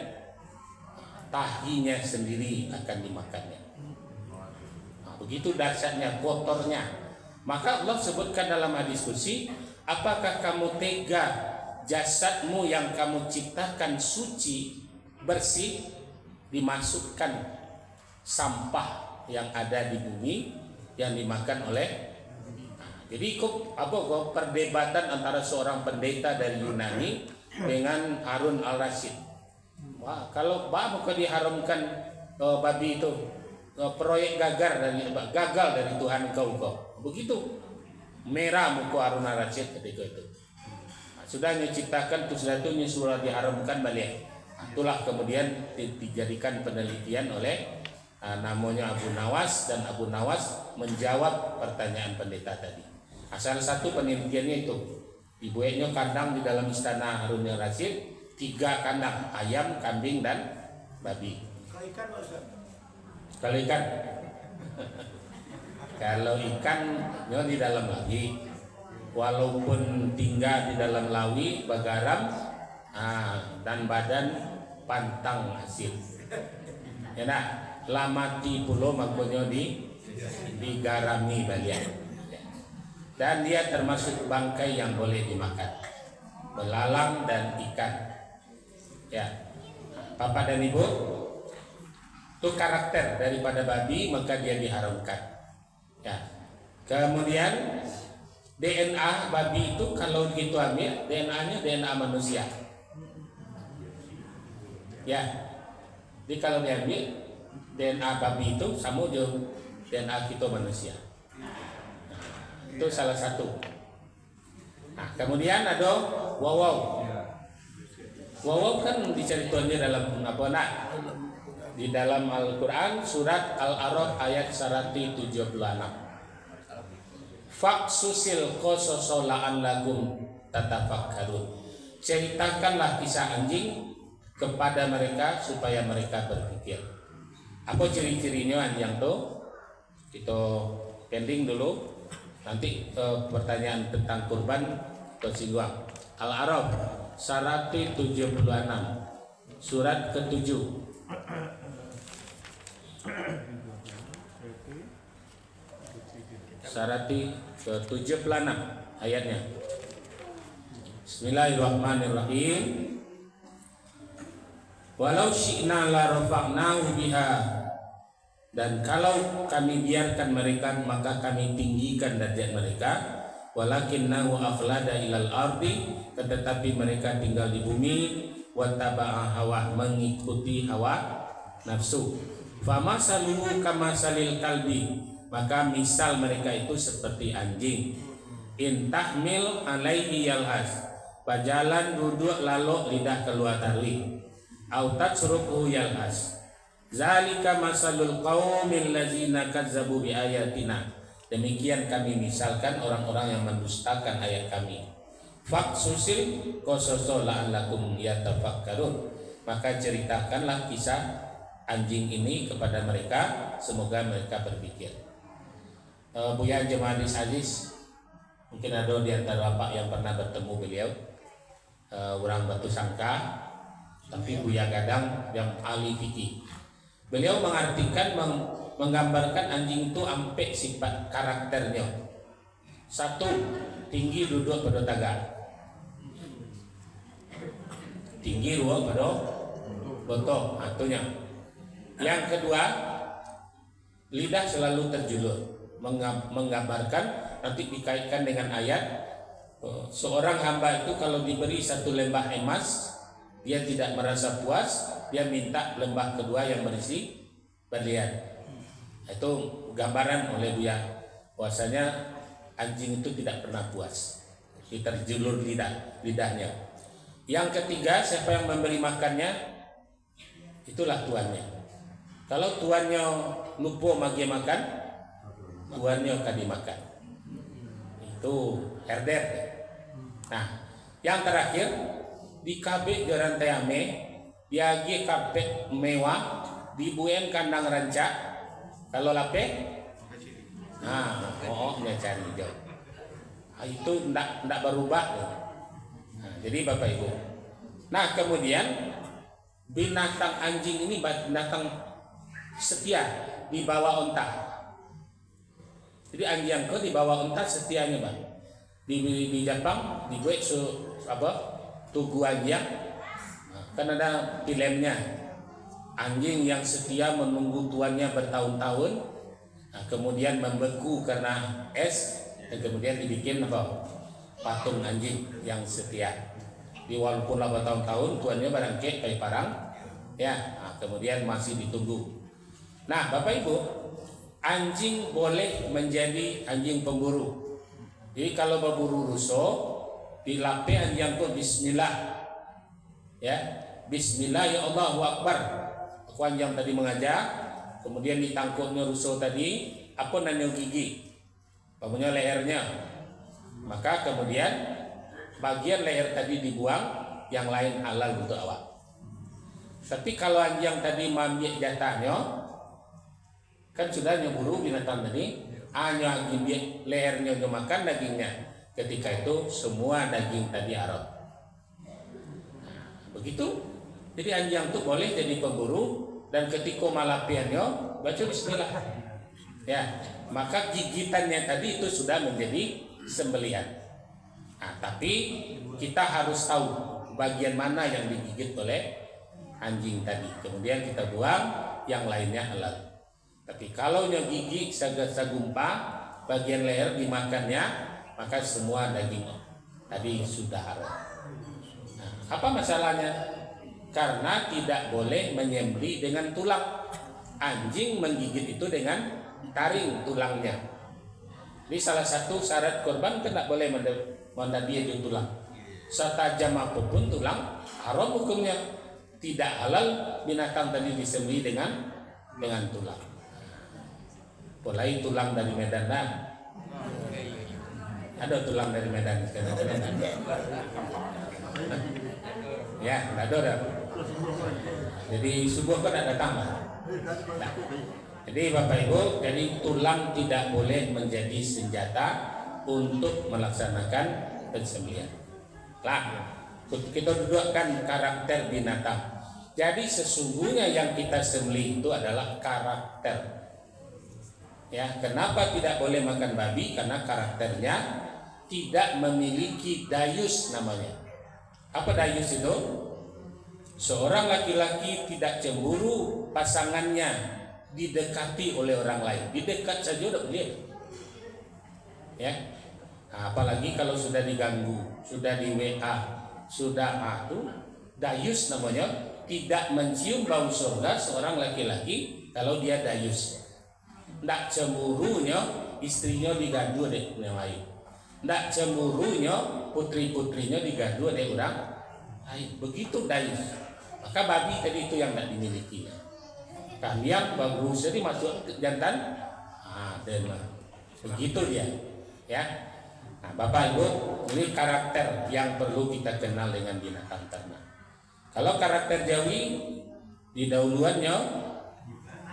tahinya sendiri akan dimakannya. Nah, begitu dahsyatnya, kotornya. Maka Allah sebutkan dalam hadis qudsi, apakah kamu tega jasadmu yang kamu ciptakan suci, bersih, dimasukkan sampah yang ada di bumi yang dimakan oleh. Jadi kok perdebatan antara seorang pendeta dari Yunani dengan Harun al-Rasyid. Wah, kalau muka diharamkan babi itu, proyek gagal dari Tuhan kau. Begitu merah muka Harun al-Rasyid ketika itu. Nah, sudah diciptakan sesuatu yang sudah diharamkan balik. Itulah kemudian dijadikan penelitian oleh namanya Abu Nawas, dan Abu Nawas menjawab pertanyaan pendeta tadi. Salah satu penelitiannya itu dibuatnya kandang di dalam istana Harun al-Rasyid, 3 kandang ayam, kambing dan babi. Kalau ikan, kalau ikan di dalam lawi, walaupun tinggal di dalam lawi bagaram dan badan pantang asin. Ya nak, lamati pulau makanya digarami balian. Dan dia termasuk bangkai yang boleh dimakan, belalang dan ikan. Ya, Bapak dan Ibu, itu karakter daripada babi, maka dia diharamkan. Ya. Kemudian DNA babi itu kalau gitu ambil DNA-nya DNA manusia. Ya. Jadi kalau diambil DNA babi itu sama dengan DNA kita manusia. Itu salah satu. Nah, kemudian ada wawau. Wawau kan diceritakan dalam apa nak? Di dalam Al-Quran surat Al-A'raf ayat 176. Faksusil qososo la'an lagum tatafakkarun. Ceritakanlah kisah anjing kepada mereka supaya mereka berpikir. Apa ciri-cirinya anjing tuh? Kita pending dulu. Nanti pertanyaan tentang kurban tersinggung. Al-A'raf 176 surat ke-7. Sarati ke-76 ayatnya. Bismillahirrahmanirrahim. Walau syi'na la rafa'nahu biha, dan kalau kami biarkan mereka maka kami tinggikan derajat mereka. Walakinnahu akhlada ilal ardi, tetapi mereka tinggal di bumi. Wattaba'a hawa, mengikuti hawa nafsu. Famasaluhu kamasalil kalbi, maka misal mereka itu seperti anjing. In tahmil alaihi yalhas, berjalan duduk lalu lidah keluar tarwi. Au tatsruku yalhas. Zalika masalul qaumil ladzina kazzabu bi ayatina. Demikian kami misalkan orang-orang yang mendustakan ayat kami. Faksusil qososo la'allakum yatafakkarun, maka ceritakanlah kisah anjing ini kepada mereka, semoga mereka berpikir. Buya Jemaah Aziz, mungkin ada di antara Bapak yang pernah bertemu beliau, orang Batu Sangka, tapi Buya Gadang yang ahli fikih. Beliau mengartikan, menggambarkan anjing itu ampe sifat karakternya. Satu, tinggi duduk pada taga. Tinggi duduk pada botok, atunya. Yang kedua, lidah selalu terjulur, menggambarkan, nanti dikaitkan dengan ayat seorang hamba itu kalau diberi satu lembah emas, dia tidak merasa puas, dia minta lembah kedua yang berisi berlian. Itu gambaran oleh Buya, bahwasanya anjing itu tidak pernah puas, terjulur lidahnya. Yang ketiga, siapa yang memberi makannya, itulah tuannya. Kalau tuannya lupa magi makan, tuannya akan dimakan. Itu herder. Nah, yang terakhir di KB Jalan Tayame, diagi karpet mewah, dibuen kandang rancak. Kalau lape, dia cari hijau. Itu tidak berubah. Nah, jadi Bapak Ibu. Nah, kemudian binatang anjing ini binatang setia di bawah onta. Jadi anjing kau di bawah onta setianya bang. Di Jepang dibuat tugu anjing. Kan ada filmnya. Anjing yang setia menunggu tuannya bertahun-tahun, kemudian membeku karena es, dan kemudian dibikin patung anjing yang setia. Walaupun bertahun-tahun tuannya barangkali kayak parang, ya, kemudian masih ditunggu. Nah, Bapak Ibu, anjing boleh menjadi anjing pemburu. Jadi kalau berburu ruso, dilape anjing pun Bismillah, ya, Bismillah ya Allahu Akbar. Aku anjing tadi mengajak, kemudian ditangkupnya ruso tadi, apa nanya gigi, pokoknya lehernya. Maka kemudian bagian leher tadi dibuang, yang lain halal untuk awak. Tapi kalau anjing tadi mambil jatahnya, kan sudah nyeburu binatang tadi, hanya anjing dia lehernya makan dagingnya. Ketika itu semua daging tadi haram. Begitu. Jadi anjing itu boleh jadi pemburu, dan ketika malapiannya baca bismillah. Ya, maka gigitannya tadi itu sudah menjadi sembelihan. Nah, tapi kita harus tahu bagian mana yang digigit oleh anjing tadi. Kemudian kita buang, yang lainnya halal. Tapi kalau gigi sagumpa bagian leher dimakannya, maka semua daging tadi sudah haram. Nah, apa masalahnya? Karena tidak boleh menyembelih dengan tulang. Anjing menggigit itu dengan taring tulangnya. Ini salah satu syarat korban, tidak boleh mendadia di tulang. Setajam apapun tulang, haram hukumnya. Tidak halal binatang tadi disembelih dengan tulang. Mulai tulang dari Medan dah. Ada tulang dari Medan sekarang. Ya, tidak ada. Jadi subuh kan ada tambah. Nah, jadi Bapak Ibu, jadi tulang tidak boleh menjadi senjata untuk melaksanakan pensembelihan. Lah, kita dudukkan karakter binatang. Jadi sesungguhnya yang kita sembelih itu adalah karakter. Ya, kenapa tidak boleh makan babi? Karena karakternya tidak memiliki dayus namanya. Apa dayus itu? Seorang laki-laki tidak cemburu pasangannya didekati oleh orang lain. Didekat saja udah boleh. Ya. Nah, apalagi kalau sudah diganggu, sudah di WA, sudah itu dayus namanya, tidak mencium bau surga seorang laki-laki kalau dia dayus. Tidak cemburunya istrinya digaduh oleh yang lain. Tidak cemburunya putri-putrinya digaduh oleh orang lain. Begitu dayus. Maka babi tadi itu yang tidak dimiliki. Kambing baru jadi masuk jantan, dan begitu dia. Ya. Nah, Bapak Ibu, ini karakter yang perlu kita kenal dengan binatang ternak. Kalau karakter Jawi di dahuluannya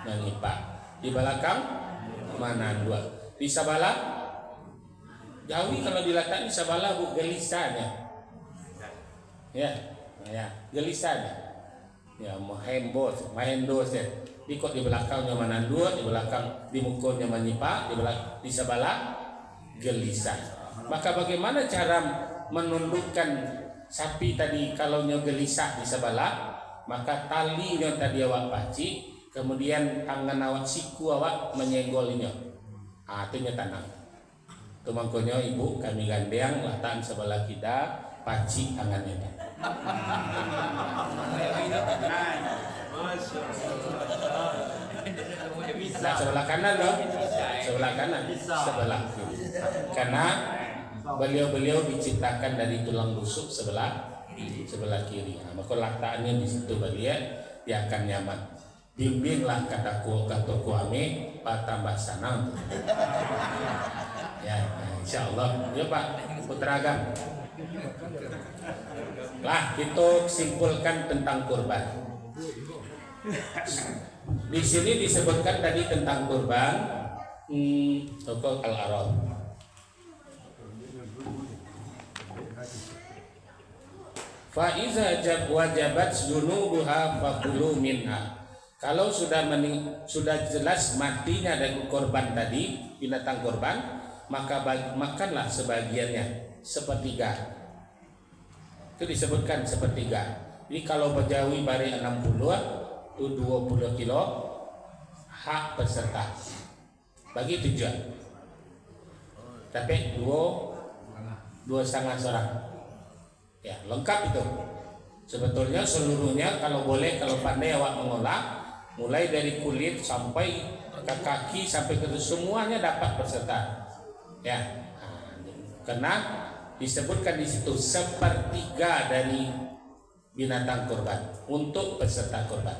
nanipak, di belakang mana dua, di sabala Jawi kalau diletakkan di sabala gelisahnya, ya, gelisahnya. Ya, main dos ya. Dikot di belakangnya mana dua, di belakang di mukonya menyipak, di sebelah gelisah. Maka bagaimana cara menundukkan sapi tadi kalau gelisah di sebelah? Maka talinya tadi awak paci, kemudian tangan awak siku awak menyenggolnya. Itu tanam. Tumangkonya ibu kami gandeng letakkan sebelah kita, paci tangannya. Nah, sebelah kanan loh, sebelah kanan, sebelah kiri. Karena beliau diciptakan dari tulang rusuk sebelah kiri. Nah, maka letaknya di situ beliau dia akan nyaman. Bimbinglah kataku ame tambah sana. Ya, insya Allah. Ya Pak Putra Agam. Lah, kita simpulkan tentang kurban. Di sini disebutkan tadi tentang kurban tokoh Al-Arab. Fa iza wajabat junubuha fakulu minha. Kalau sudah jelas matinya dari korban tadi, binatang korban, maka makanlah sebagiannya, sepertiga. Itu disebutkan sepertiga. Jadi kalau Bejawi bari 60 itu 20 kilo hak peserta bagi 7. Tapi dua setengah seorang. Ya, lengkap itu. Sebetulnya seluruhnya kalau boleh, kalau pandai awak mengolah, mulai dari kulit sampai ke kaki sampai ke semuanya dapat peserta. Ya. Karena disebutkan di situ sepertiga dari binatang kurban untuk peserta kurban.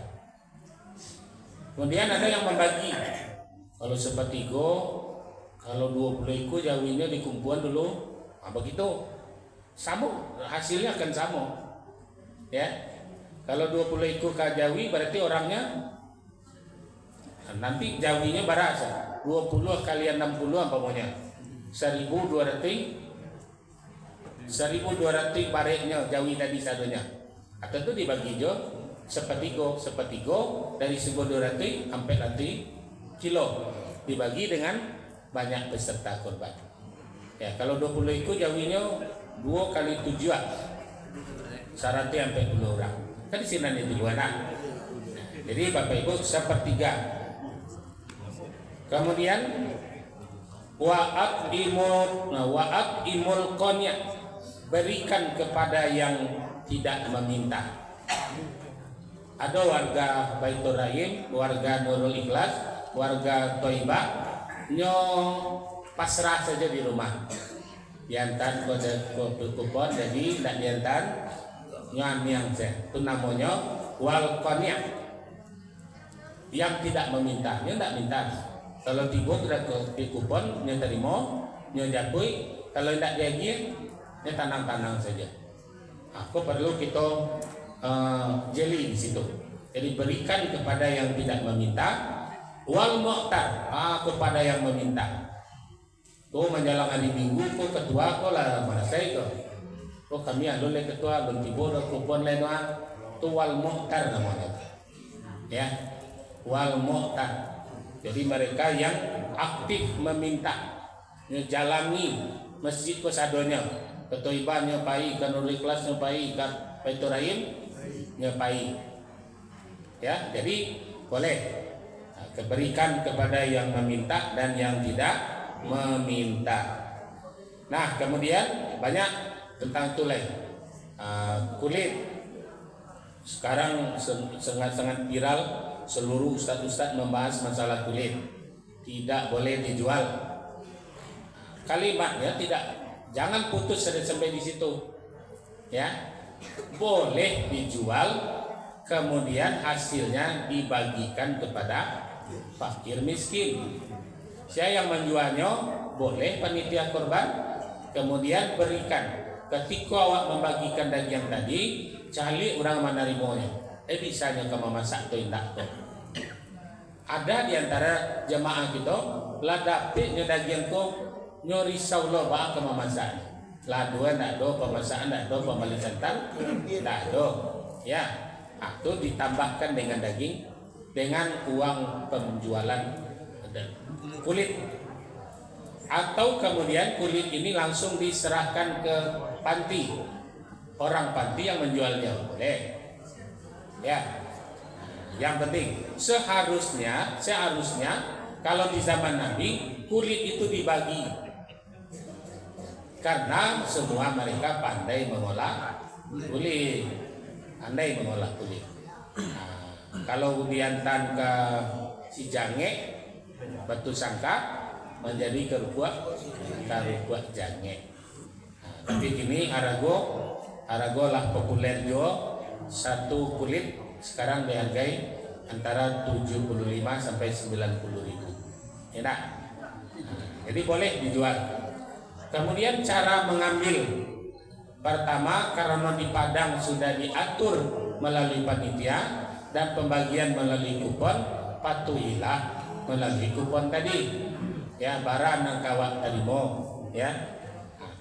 Kemudian ada yang membagi. Kalau sepertiga, kalau 20 ekor jawinya dikumpulan dulu, begitu sama hasilnya akan sama. Ya. Kalau 20 ekor ke Jawi berarti orangnya nanti Jawinya berasa 20 kali 60 apa maunya 1200 bareknya Jawi tadi sadonya atau itu dibagi jo sepertigo dari 1200 sampai nanti kilo dibagi dengan banyak peserta korban. Ya, kalau 20 ekor Jawinya 2 kali 7 syaratnya sampai 10 orang. Kan di sini itu 2 anak. Jadi Bapak Ibu sepertiga. Kemudian wa'at imul qanya, berikan kepada yang tidak meminta. Ada warga Baitur Rahim, warga Nurul Ikhlas, warga Toibah nyo pasrah saja di rumah. Diantar kode kupon jadi tidak diantar yang saya itu namanya wal qanya, yang tidak meminta, dia tidak minta. Kalau tiba sudah di kupon, dia terima, dia jakui. Kalau tidak diagih, dia tanang-tanang saja. Aku perlu kita jeli di situ. Jadi berikan kepada yang tidak meminta, wal mu'tar, kepada yang meminta. Kau menjelang hari Minggu, kau ketua, kau lah mana saya kau. Kau kami ada oleh ketua, bertiba ada kupon lain itu wal mu'tar namanya. Ya, wal mu'tar. Jadi mereka yang aktif meminta, menjalani masjid kesadonya, Ketoibah nyopai, ke Nurul Ikhlas nyopai, ke Baitur Rahim nyopai. Ya, jadi boleh berikan kepada yang meminta dan yang tidak meminta. Nah, kemudian banyak tentang tulai kulit. Sekarang sangat viral. Seluruh ustadz-ustadz membahas masalah kulit. Tidak boleh dijual. Kalimatnya tidak, jangan putus sampai di situ. Ya, boleh dijual, kemudian hasilnya dibagikan kepada fakir miskin. Saya yang menjualnya boleh panitia korban, kemudian berikan. Ketika awak membagikan daging tadi, cari orang menerimanya. Bisanya kamu masak tuh indah tuh. Ada di antara jemaah kita, lah dapatnya daging tuh nyori saulo bah kamu masak. Lah dua ndak do pemasakan ndak do pembalisan ndak do. Ya, itu ditambahkan dengan daging, dengan uang penjualan kulit. Atau kemudian kulit ini langsung diserahkan ke panti, orang panti yang menjualnya boleh. Ya, yang penting seharusnya kalau di zaman Nabi kulit itu dibagi karena semua mereka pandai mengolah kulit, Nah, kalau diantar ke si jange batu sangka menjadi kerubuak jange. Tapi ini arago lah populer juga. Satu kulit sekarang dihargai antara 75 sampai 90 ribu. Enak. Jadi boleh dijual. Kemudian cara mengambil, pertama karena di Padang sudah diatur melalui panitia dan pembagian melalui kupon, patuhilah melalui kupon tadi. Ya, barang yang kawat terima. Ya.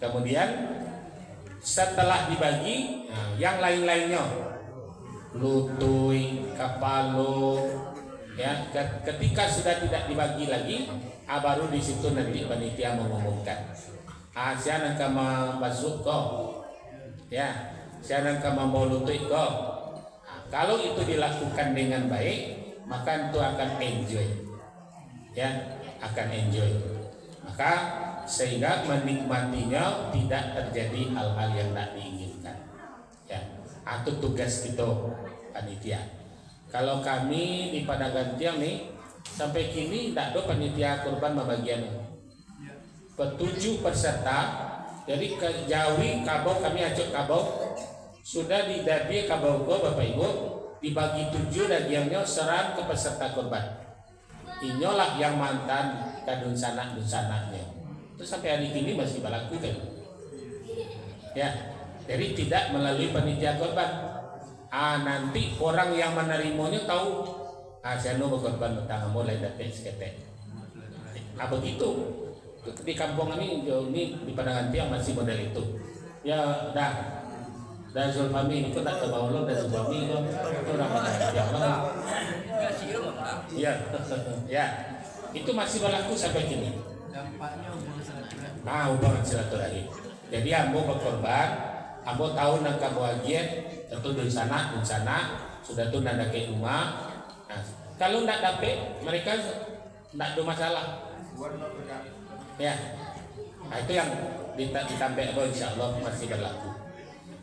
Kemudian setelah dibagi, yang lain-lainnya lutui, kapalo, ya, ketika sudah tidak dibagi lagi, baru di situ nanti panitia mengumumkan. Saya nak masuk kok, ya, saya nak mau lutui kok. Kalau itu dilakukan dengan baik, maka itu akan enjoy, ya, akan enjoy. Maka sehingga menikmatinya tidak terjadi hal-hal yang tidak diinginkan. Ya, itu tugas kita panitia. Kalau kami di Padang Gantiang nih sampai kini tidak ada panitia kurban membagian. 7 peserta, jadi ke Jawi Kabau kami ajak Kabau sudah didabi Kabau Bapak Ibu dibagi 7 dagingnya serang ke peserta kurban. Inilah yang mantan kadun sanak-sanaknya. Itu sampai hari ini masih berlaku kan? Ya, jadi tidak melalui panitia korban. Nanti orang yang menerimanya tahu, saya nu berkorban utang mulai dapat seketek. Begitu. Di kampung ini di Padangan Tiang masih model itu. Ya dan Zulfami itu tak terbawa lo dan Zulfami itu orang Padangan Tiang lah. Ya, ya. Itu masih berlaku sampai kini. Hubungan silaturahim. Jadi ambo berkorban, ambo tahu nak kebahagiaan, tentu di sana sudah tuh nanda ke rumah. Kalau tidak dapat, mereka tidak ada masalah. Ya, itu yang ditambah insya Allah masih berlaku.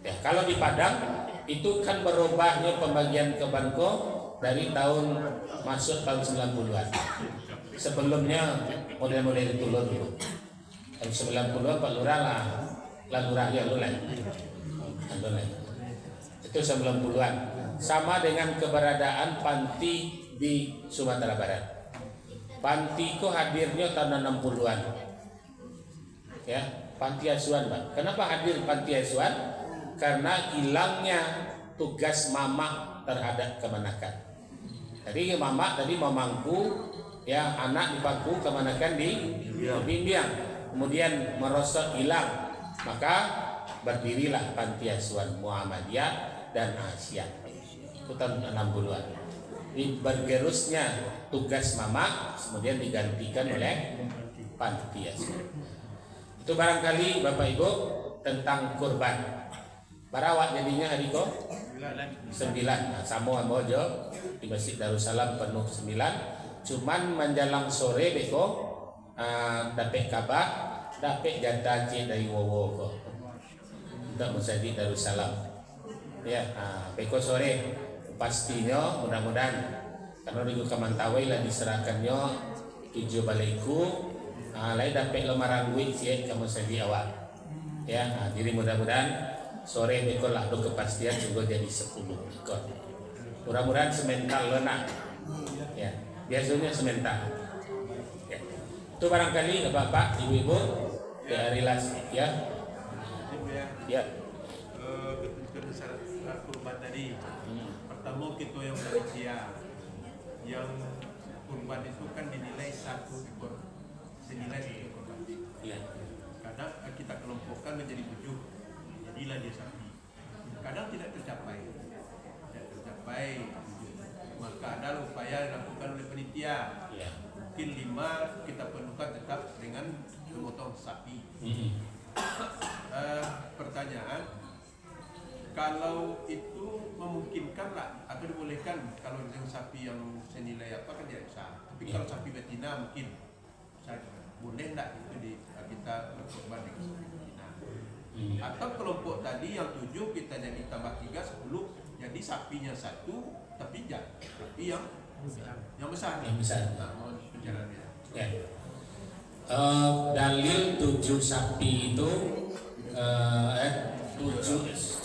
Ya, kalau di Padang itu kan berubahnya pembagian kebanko dari tahun masuk tahun 90-an. Sebelumnya model-model itu dulu. Tahun 90-an Pak Lurah Lurah ya Lulai. Itu 90-an. Sama dengan keberadaan panti di Sumatera Barat. Panti itu hadirnya tahun 60-an. Ya, panti asuhan, Pak. Kenapa hadir panti asuhan? Karena hilangnya tugas mama terhadap kemanakan. Jadi mama tadi memangku, ya anak dipangku kemanakan di bimbing. Kemudian merosot hilang, maka berdirilah panti asuhan Muhammadiyah dan Asia. Itu tahun 60-an. Bergerusnya tugas mama kemudian digantikan oleh panti asuhan. Itu barangkali Bapak Ibu tentang kurban. Barawak jadinya hari ko 9. Sama Ambojo di Masjid Darussalam penuh 9. Cuman menjelang sore beko dapat kabar dapat jatah dari Wowo ko. Untuk Masjid Darussalam. Ya, beko sore pastinya mudah-mudahan karena rigo kamantawai lah diserahkannya 7 balaiku lain dapat lemaran duit sih kamu sedih awak ya. Jadi mudah-mudahan sore bekor lah do kepastian juga jadi 10 ekor. Mudah-mudahan semental lenak ya, biasanya semental ya. Itu barangkali Bapak Ibu ya relasi ya ya. Syarat kurban tadi pertama kita yang berusia yang kurban itu kan dinilai 1 ekor senilai 1 ekor kambing. Ya. Kadang kita kelompokkan menjadi 7, jadilah dia sapi. Kadang tidak tercapai, maka ada upaya dilakukan oleh panitia. Ya. Mungkin 5 kita penuhkan tetap dengan memotong sapi. Pertanyaan, kalau itu memungkinkan lah atau dibolehkan kalau dengan sapi yang senilai apa kan tidak bisa. Tapi kalau sapi betina mungkin boleh enggak itu kita berkorban dengan sapi betina. Atau kelompok tadi yang 7 kita jadi tambah 3 10 jadi sapinya 1 tapi yang besar. Yang besar. Nah, mau penjelasannya. Ya. Dalil 7 sapi itu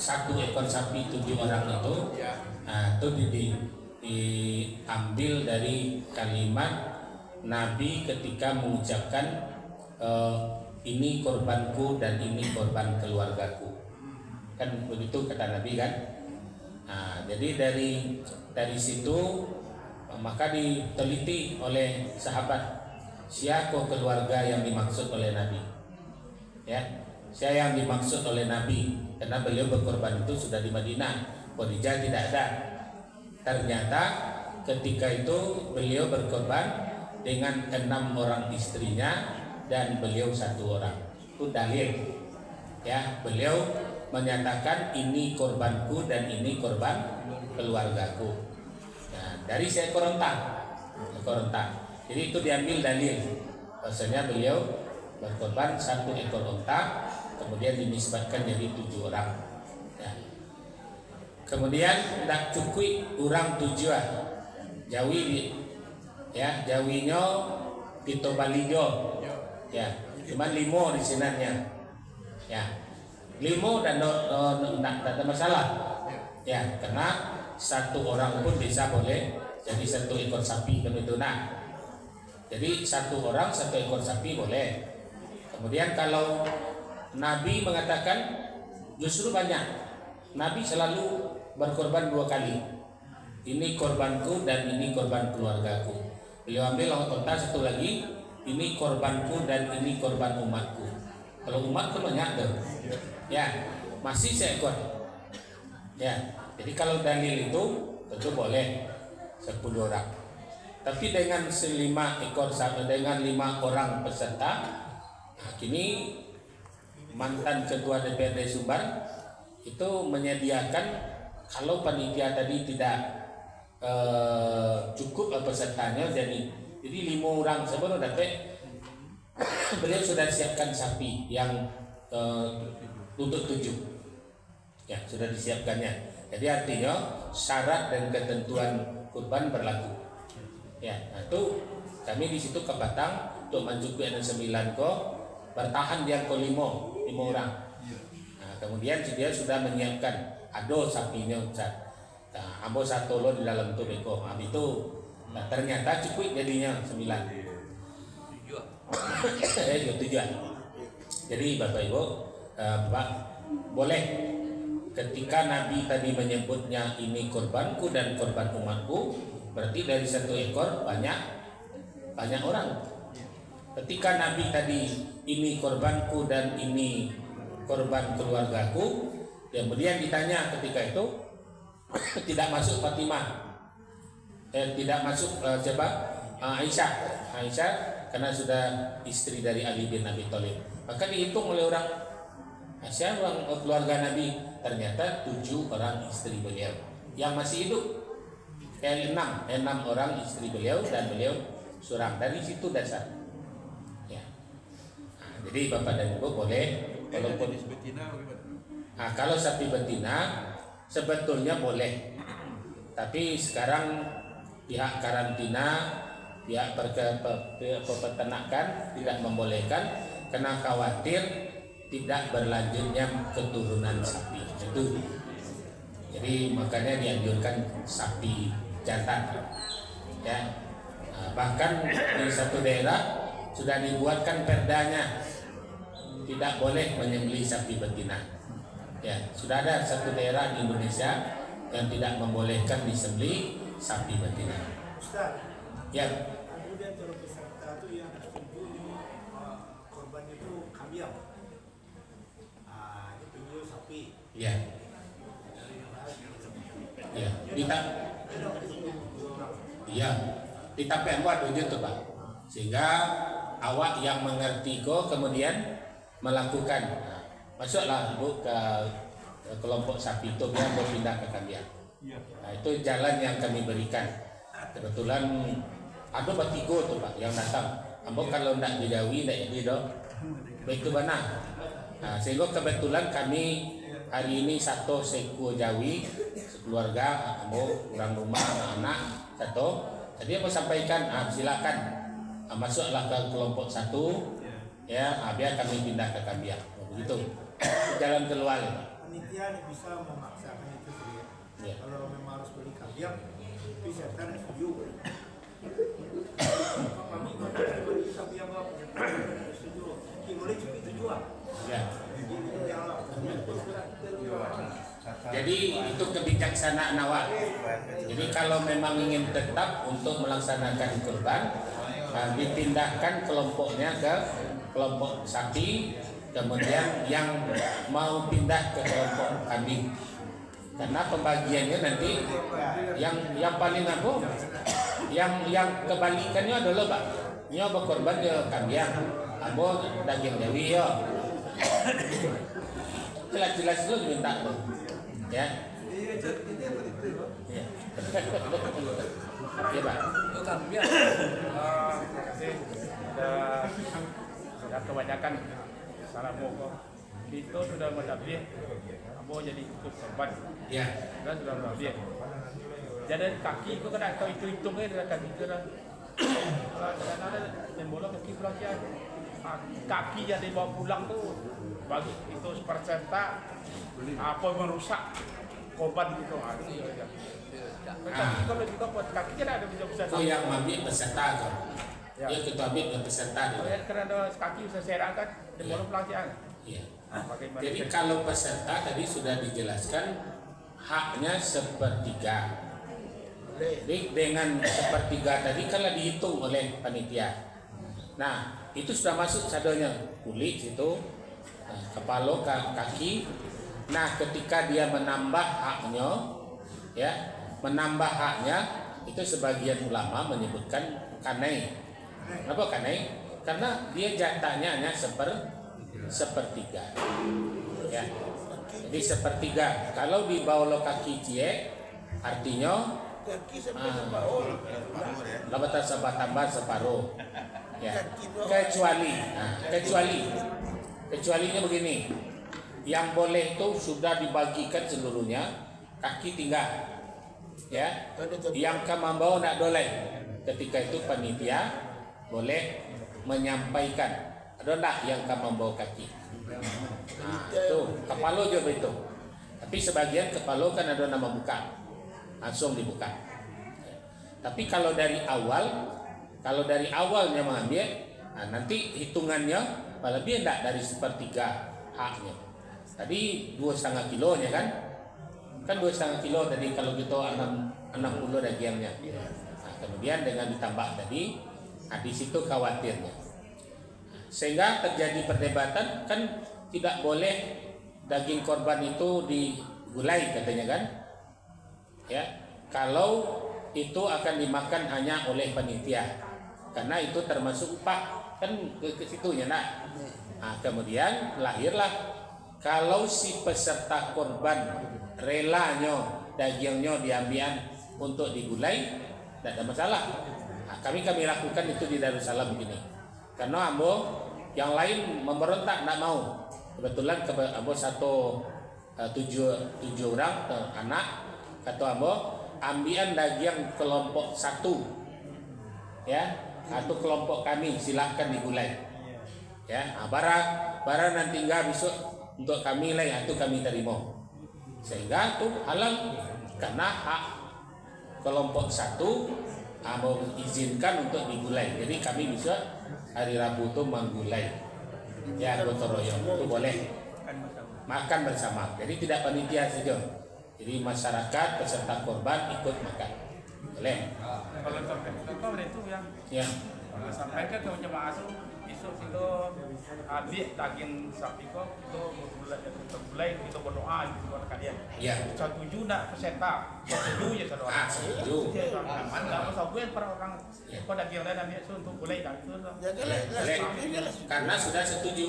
1 ekor sapi 7 orang itu Ya. itu diambil dari kalimat Nabi ketika mengucapkan ini korbanku dan ini korban keluargaku, kan begitu kata Nabi kan. Jadi dari situ maka diteliti oleh sahabat siapa keluarga yang dimaksud oleh Nabi ya. Siapa yang dimaksud oleh Nabi karena beliau berkorban itu sudah di Madinah, Khadijah tidak ada. Ternyata ketika itu beliau berkorban dengan 6 orang istrinya dan beliau 1 orang. Itu dalil ya, beliau menyatakan ini korbanku dan ini korban keluargaku. Nah, dari seekor onta. Jadi itu diambil dalil bahwasanya beliau berkorban 1 ekor onta kemudian dinisbatkan jadi 7 orang ya. Kemudian tidak cukup orang 7 Jawi ya, Jawinya Tito Balijo ya, cuma 5 di sinannya ya, 5 dan tidak ada masalah ya, karena 1 orang pun bisa boleh jadi 1 ekor sapi kan itu. Nah, jadi 1 orang 1 ekor sapi boleh. Kemudian kalau Nabi mengatakan justru banyak, Nabi selalu berkorban 2 kali. Ini korbanku dan ini korban keluargaku. Beliau ambil onta satu lagi, ini korbanku dan ini korban umatku. Kalau umatku banyak tuh. Ya, masih seekor. Ya, jadi kalau dalil itu tentu boleh 10 orang. Tapi dengan 5 ekor sama dengan 5 orang peserta, nah, kini mantan ketua DPRD Sumbar itu menyediakan kalau panitia tadi tidak cukup pesertanya, jadi 5 orang sebelum dapat beliau sudah siapkan sapi yang untuk 7 ya, sudah disiapkannya. Jadi artinya syarat dan ketentuan kurban berlaku ya. Nah, itu kami di situ ke Batang untuk mencukupi ada 9 bertahan dia ke 5 orang. Nah, kemudian dia sudah menyiapkan ado sapinya Ustaz. Nah, ambo satu lo di dalam tu beko. Nah, itu nah, ternyata cukup jadinya 9. Tujuan. Jadi Bapak Ibu, Bapak boleh ketika Nabi tadi menyebutnya ini korbanku dan korban umatku, berarti dari 1 ekor banyak orang. Ketika Nabi tadi ini korbanku dan ini korban keluargaku, kemudian ditanya ketika itu tidak masuk Fatimah, tidak masuk siapa? Aisyah karena sudah istri dari Ali bin Abi Thalib. Maka dihitung oleh orang Aisyah, orang keluarga Nabi, ternyata 7 orang istri beliau yang masih hidup. 6 orang istri beliau dan beliau seorang. Dari situ dasar. Ya. Nah, jadi Bapak dan Ibu boleh walaupun kalau sapi betina sebetulnya boleh, tapi sekarang pihak karantina, pihak peternakan tidak membolehkan karena khawatir tidak berlanjutnya keturunan sapi itu. Jadi makanya dianjurkan sapi jantan. Ya, bahkan di satu daerah sudah dibuatkan perdanya tidak boleh menyembelih sapi betina. Ya, sudah ada satu daerah di Indonesia yang tidak membolehkan disembelih sapi betina. Ustaz, Ya, kemudian kalau peserta itu yang setuju korban itu kambing, ini penjual sapi. ya, ya. Ditapek buat wujud tuh Pak, sehingga awak yang mengerti kok kemudian melakukan. Masuklah Ibu ke kelompok sapi itu biar berpindah ke kambing. Nah, itu jalan yang kami berikan. Kebetulan ada batigo tuh Pak yang datang. Ambo kalau tidak didawi tidak jadi dong. Baik itu mana? Nah, sehingga kebetulan kami hari ini 1 seko Jawi sekeluarga, ambo orang rumah anak-anak 1. Jadi aku sampaikan, silakan masuklah ke kelompok 1 ya, biar kami pindah ke kambing. Begitu. Jalan keluar ya. Panitia bisa memaksakan itu sendiri. Ya. Kalau memang harus beli kambing, tapi setan setuju. Kami beli kambing setuju. Boleh cukup itu jual. Ya. Jadi itu kebijaksanaan awak. Jadi kalau memang ingin tetap untuk melaksanakan kurban, dipindahkan kelompoknya ke kelompok sapi. Kemudian yang mau pindah ke kelompok kambing, karena pembagiannya nanti yang paling yang kebalikannya adalah Pak, nyoba korban ke kambing, abo daging Jawi yo, jelas lu minta tuh, ya. Iya Pak. Kambing. Sudah kebanyakan. Assalamualaikum. Itu sudah mendapat, abo jadi ikut korban. Ya. Dan sudah mendapat. Jadi kaki itu kan atau itu hitungnya dengan kaki itu kan. Kalau ada yang bola kaki pelatihan, kaki yang dibawa pulang tuh bagi itu peserta apa merusak korban gitu. Kaki kalau juga buat kaki kan ada bisa. Itu yang ambil peserta kan. Ya. Dia ketua ambil peserta dia. Karena kaki bisa serang kan, dibawa pelatihan. Iya. Bagaimana? Jadi kalau peserta tadi sudah dijelaskan haknya sepertiga. Jadi dengan sepertiga tadi kalau dihitung oleh panitia. Nah, itu sudah masuk sadonya kulit situ, kepala, kaki. Nah, ketika dia menambah haknya, ya, menambah haknya itu sebagian ulama menyebutkan kanai. Kenapa kanai? Karena dia jatahnya hanya sepertiga. Ya. Jadi sepertiga. Kalau di bawah kaki cie, artinya labatan tambah separuh. Ya. Kecualinya begini. Yang boleh itu sudah dibagikan seluruhnya, kaki tinggal. Ya. Yang kamambau nak boleh. Ketika itu panitia boleh menyampaikan. Ada tak yang kamambau kaki? Nah, itu kepala juga itu. Tapi sebagian kepala kan ada nama buka. Langsung dibuka. Tapi kalau dari awalnya mengambil, nah nanti hitungannya lebih tidak dari sepertiga haknya. Tadi 2,5 kilonya kan 2,5 kilo tadi kalau gitu 60 dagingnya. Nah, kemudian dengan ditambah tadi, di situ khawatirnya. Sehingga terjadi perdebatan kan tidak boleh daging korban itu digulai katanya kan. Ya, kalau itu akan dimakan hanya oleh panitia karena itu termasuk upah kan ke situnya nak. Nah, kemudian lahirlah kalau si peserta korban relanya dagingnya diambil untuk digulai tidak ada masalah. Nah, kami lakukan itu di Darussalam begini karena ambo yang lain memberontak tidak mau. Kebetulan ambo tujuh orang anak. Kata ambo, ambilan daging kelompok 1, ya, atau kelompok kami silahkan digulai, ya. Nah, barang nanti enggak besok untuk kami lah, atau kami terima, sehingga itu halal karena hak kelompok 1 ambo izinkan untuk digulai. Jadi kami bisa hari Rabu itu menggulai, ya, gotong royong itu boleh makan bersama. Jadi tidak panitia saja. Jadi masyarakat peserta korban ikut makan, boleh. Kalau sampai itu ya. Sampaikan ke jemaah itu besok itu ambil daging sapi kok itu mulai kita berdoa gitu buat kalian. Ya. Setuju nak peserta? Setuju ya saudara. Setuju. Enggak usah gue per orang kok daging lain ambil itu untuk mulai daging itu. Boleh. Karena sudah setuju.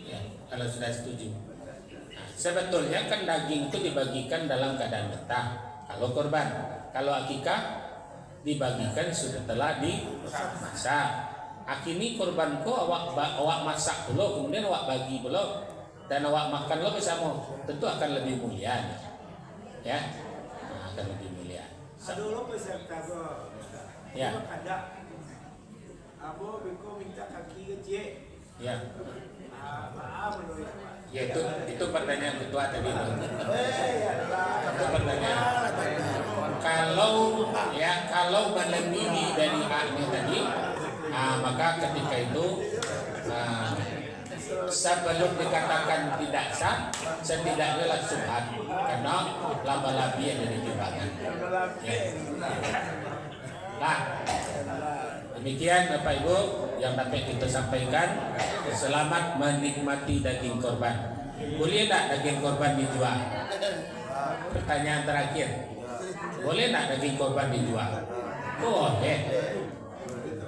Ya, kalau sudah setuju. Sebetulnya kan daging itu dibagikan dalam keadaan mentah. Kalau korban, kalau akikah dibagikan sudah telah dimasak. Akini korbanku awak masak dulu, kemudian awak bagi dulu, dan awak makan lo bersama. Tentu akan lebih mulia, ya, akan lebih mulia. Dulu peserta go. Ya. Ada. Abo beko minta kaki kecil. Ya. Maaf menurut. Ya itu pertanyaan ketua tadi. Itu pertanyaan. Kalau melebihi dari haknya tadi, maka ketika itu sebelum dikatakan tidak sah, setidaknya lah subhat karena laba-labi yang dari timbangan. Ya. Nah, demikian Bapak Ibu yang dapat kita sampaikan. Selamat menikmati daging korban. Boleh tak daging korban dijual? Pertanyaan terakhir. Boleh tak daging korban dijual? Boleh.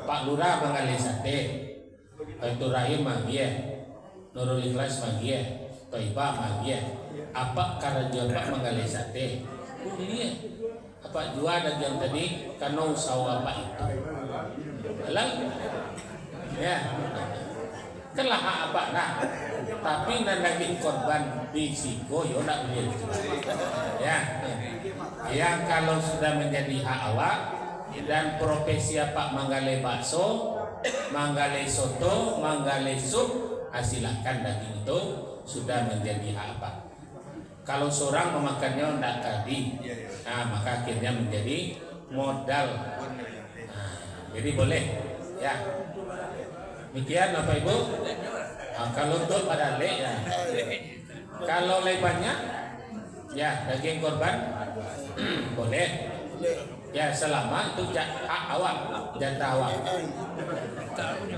Pak Lurah mengalih sate, Baitur Rahim magia, Nurul Ikhlas magia, Toibah magia. Apa karena jual Pak mengalih sate? Boleh. Apa jual daging tadi karena usaha apa itu? Halal. Ya. Kelah apa nah, tapi daging korban di sigo yo nak boleh. Ya. Yang kalau sudah menjadi hak awak dan profesi Pak manggale bakso, manggale soto, manggale sup, silakan daging itu sudah menjadi hak apa. Kalau seorang memakannya tidak tadi, maka akhirnya menjadi modal. Jadi boleh, ya. Demikian Bapak Ibu. Kalau untuk pada le ya. Kalau lebarnya Ya, daging korban boleh. Ya, selama itu hak awak, jatah awak.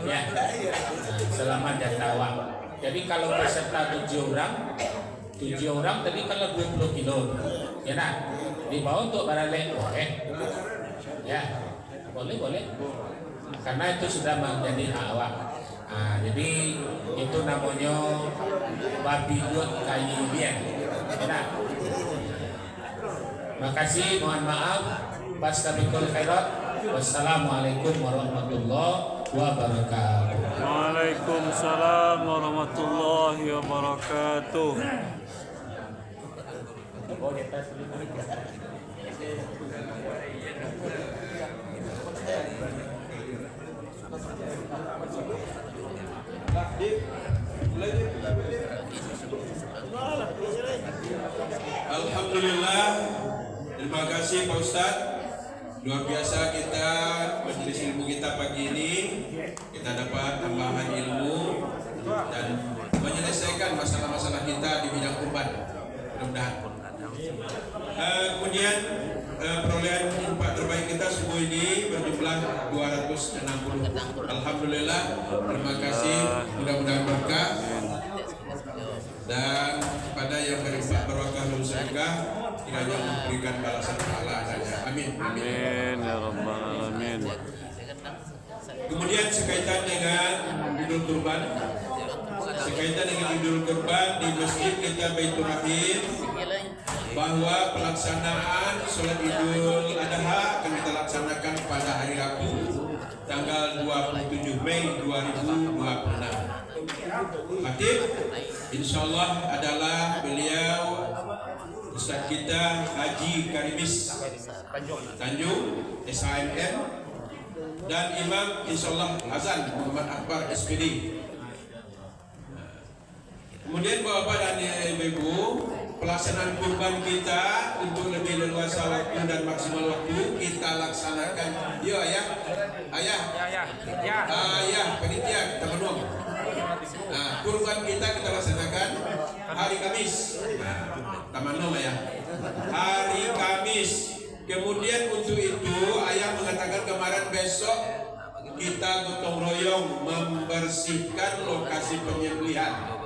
Ya, selama jatah awak. Jadi kalau peserta 7 orang tadi kalau 20 kilo, ya nak, dibawa untuk baralek boleh. Ya, boleh. Karena itu sudah menjadi hak awak. Nah, jadi itu namanya babi gut kayu bian. Ya, makasih, mohon maaf. Fastabiqul khairat. Wassalamualaikum warahmatullahi wabarakatuh. Waalaikumsalam warahmatullahi wabarakatuh. Alhamdulillah, terima kasih Pak Ustadz. Luar biasa kita majelis ilmu kita pagi ini. Kita dapat tambahan ilmu dan menyelesaikan masalah-masalah kita di bidang kurban. Mudah-mudahan. Kemudian perolehan infak terbaik kita subuh ini berjumlah 260. Alhamdulillah, terima kasih. Mudah-mudahan berkah. Dan pada yang berinfak barokah dan sedekah kiranya memberikan balasan pahala adanya. Amin. Amin ya rabbal alamin. Kemudian sekaitan dengan Idul Kurban, di masjid kita Baitur Rahim, bahwa pelaksanaan sholat Idul Adha akan kita laksanakan pada hari Rabu tanggal 27 Mei 2026. Khatib insyaallah adalah beliau Ustaz kita Haji Karimis Tanjung SHMM, dan imam insyaallah Azan Muhammad Akbar SPD. Kemudian Bapak dan Ibu, pelaksanaan kurban kita untuk lebih leluasa waktu dan maksimal waktu kita laksanakan. Yo ayah panitia kita menung. Nah, kurban kita laksanakan hari Kamis. Tamanum ya. Hari Kamis. Kemudian untuk itu ayah mengatakan kemarin besok kita gotong royong membersihkan lokasi penyembelihan.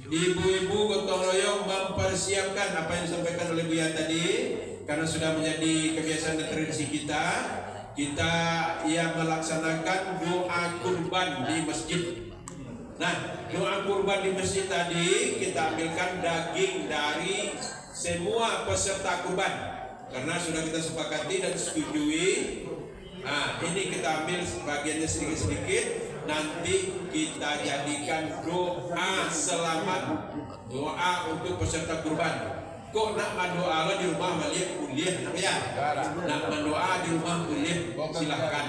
Ibu-ibu gotong royong mempersiapkan apa yang disampaikan oleh Buya tadi, karena sudah menjadi kebiasaan dan tradisi kita yang melaksanakan doa kurban di masjid. Nah, doa kurban di masjid tadi kita ambilkan daging dari semua peserta kurban, karena sudah kita sepakati dan setujui. Nah, ini kita ambil bagiannya sedikit-sedikit, nanti kita jadikan doa selamat, doa untuk peserta kurban. Kok nak mendoa di rumah balik kuliah ya? Nak mendoa di rumah kuliah silahkan.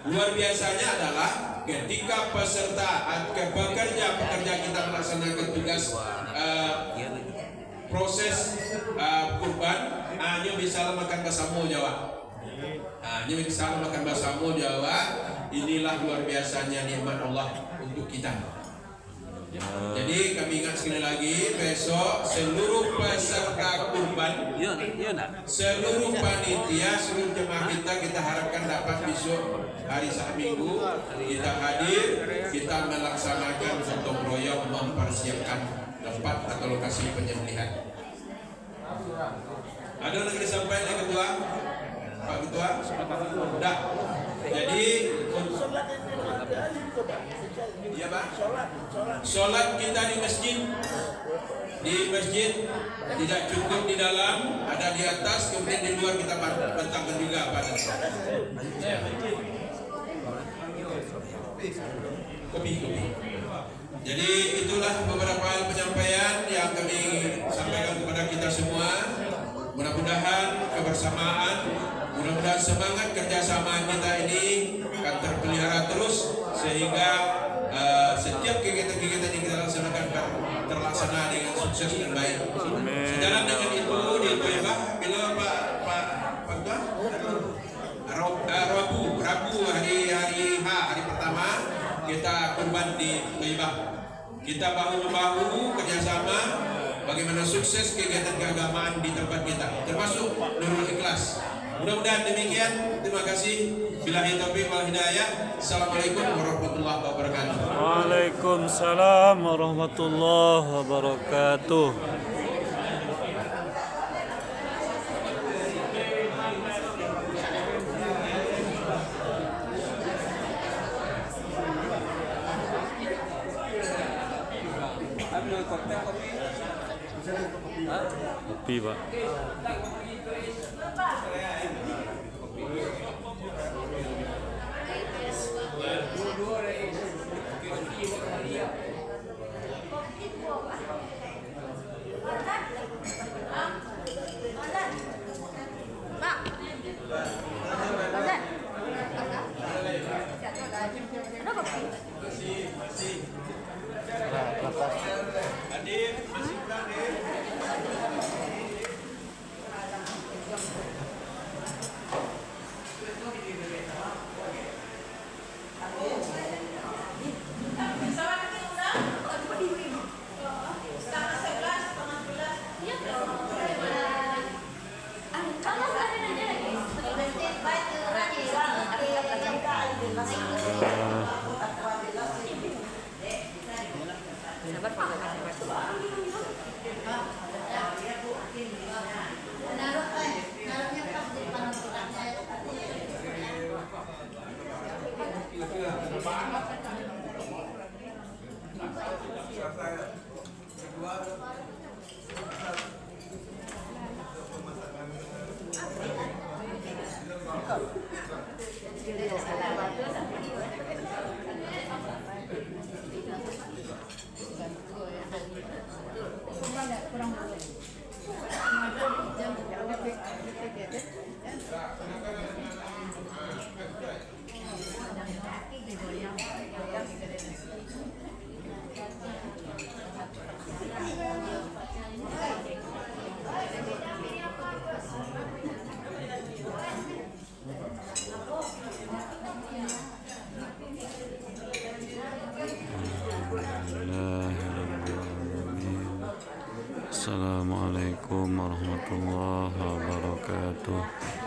Luar biasanya adalah ketika peserta pekerja kita melaksanakan tugas proses kurban, hanya bisa makan basamu Jawa. Hanya bisa makan basamu Jawa. Inilah luar biasanya nikmat Allah untuk kita. Jadi kami ingat sekali lagi, besok seluruh peserta kurban, seluruh panitia, seluruh jemaah kita harapkan dapat besok hari Sabtu Minggu kita hadir, kita melaksanakan gotong royong mempersiapkan tempat atau lokasi penyembelihan. Ada lagi disampaikan Ketua? Pak Ketua? Sudah. Jadi iya Pak. Sholat kita di masjid tidak cukup di dalam, ada di atas, kemudian di luar kita bentangkan juga pada kopi. Jadi itulah beberapa hal penyampaian yang kami sampaikan kepada kita semua. Mudah-mudahan kebersamaan, mudah-mudahan semangat kerjasama kita ini akan terpelihara terus, sehingga setiap kegiatan-kegiatan yang kita laksanakan terlaksana dengan sukses dan baik. Sejalan dengan itu di Toibah, bila Rabu hari pertama kita kurban di Toibah. Kita bahu-bahu kerjasama bagaimana sukses kegiatan keagamaan di tempat kita, termasuk Nurul Ikhlas. Mudah-mudahan demikian. Terima kasih. Billahi taufiq wal hidayah. Assalamualaikum warahmatullahi wabarakatuh. Waalaikumsalam warahmatullahi wabarakatuh. Kopi, Pak. Assalamualaikum warahmatullahi wabarakatuh.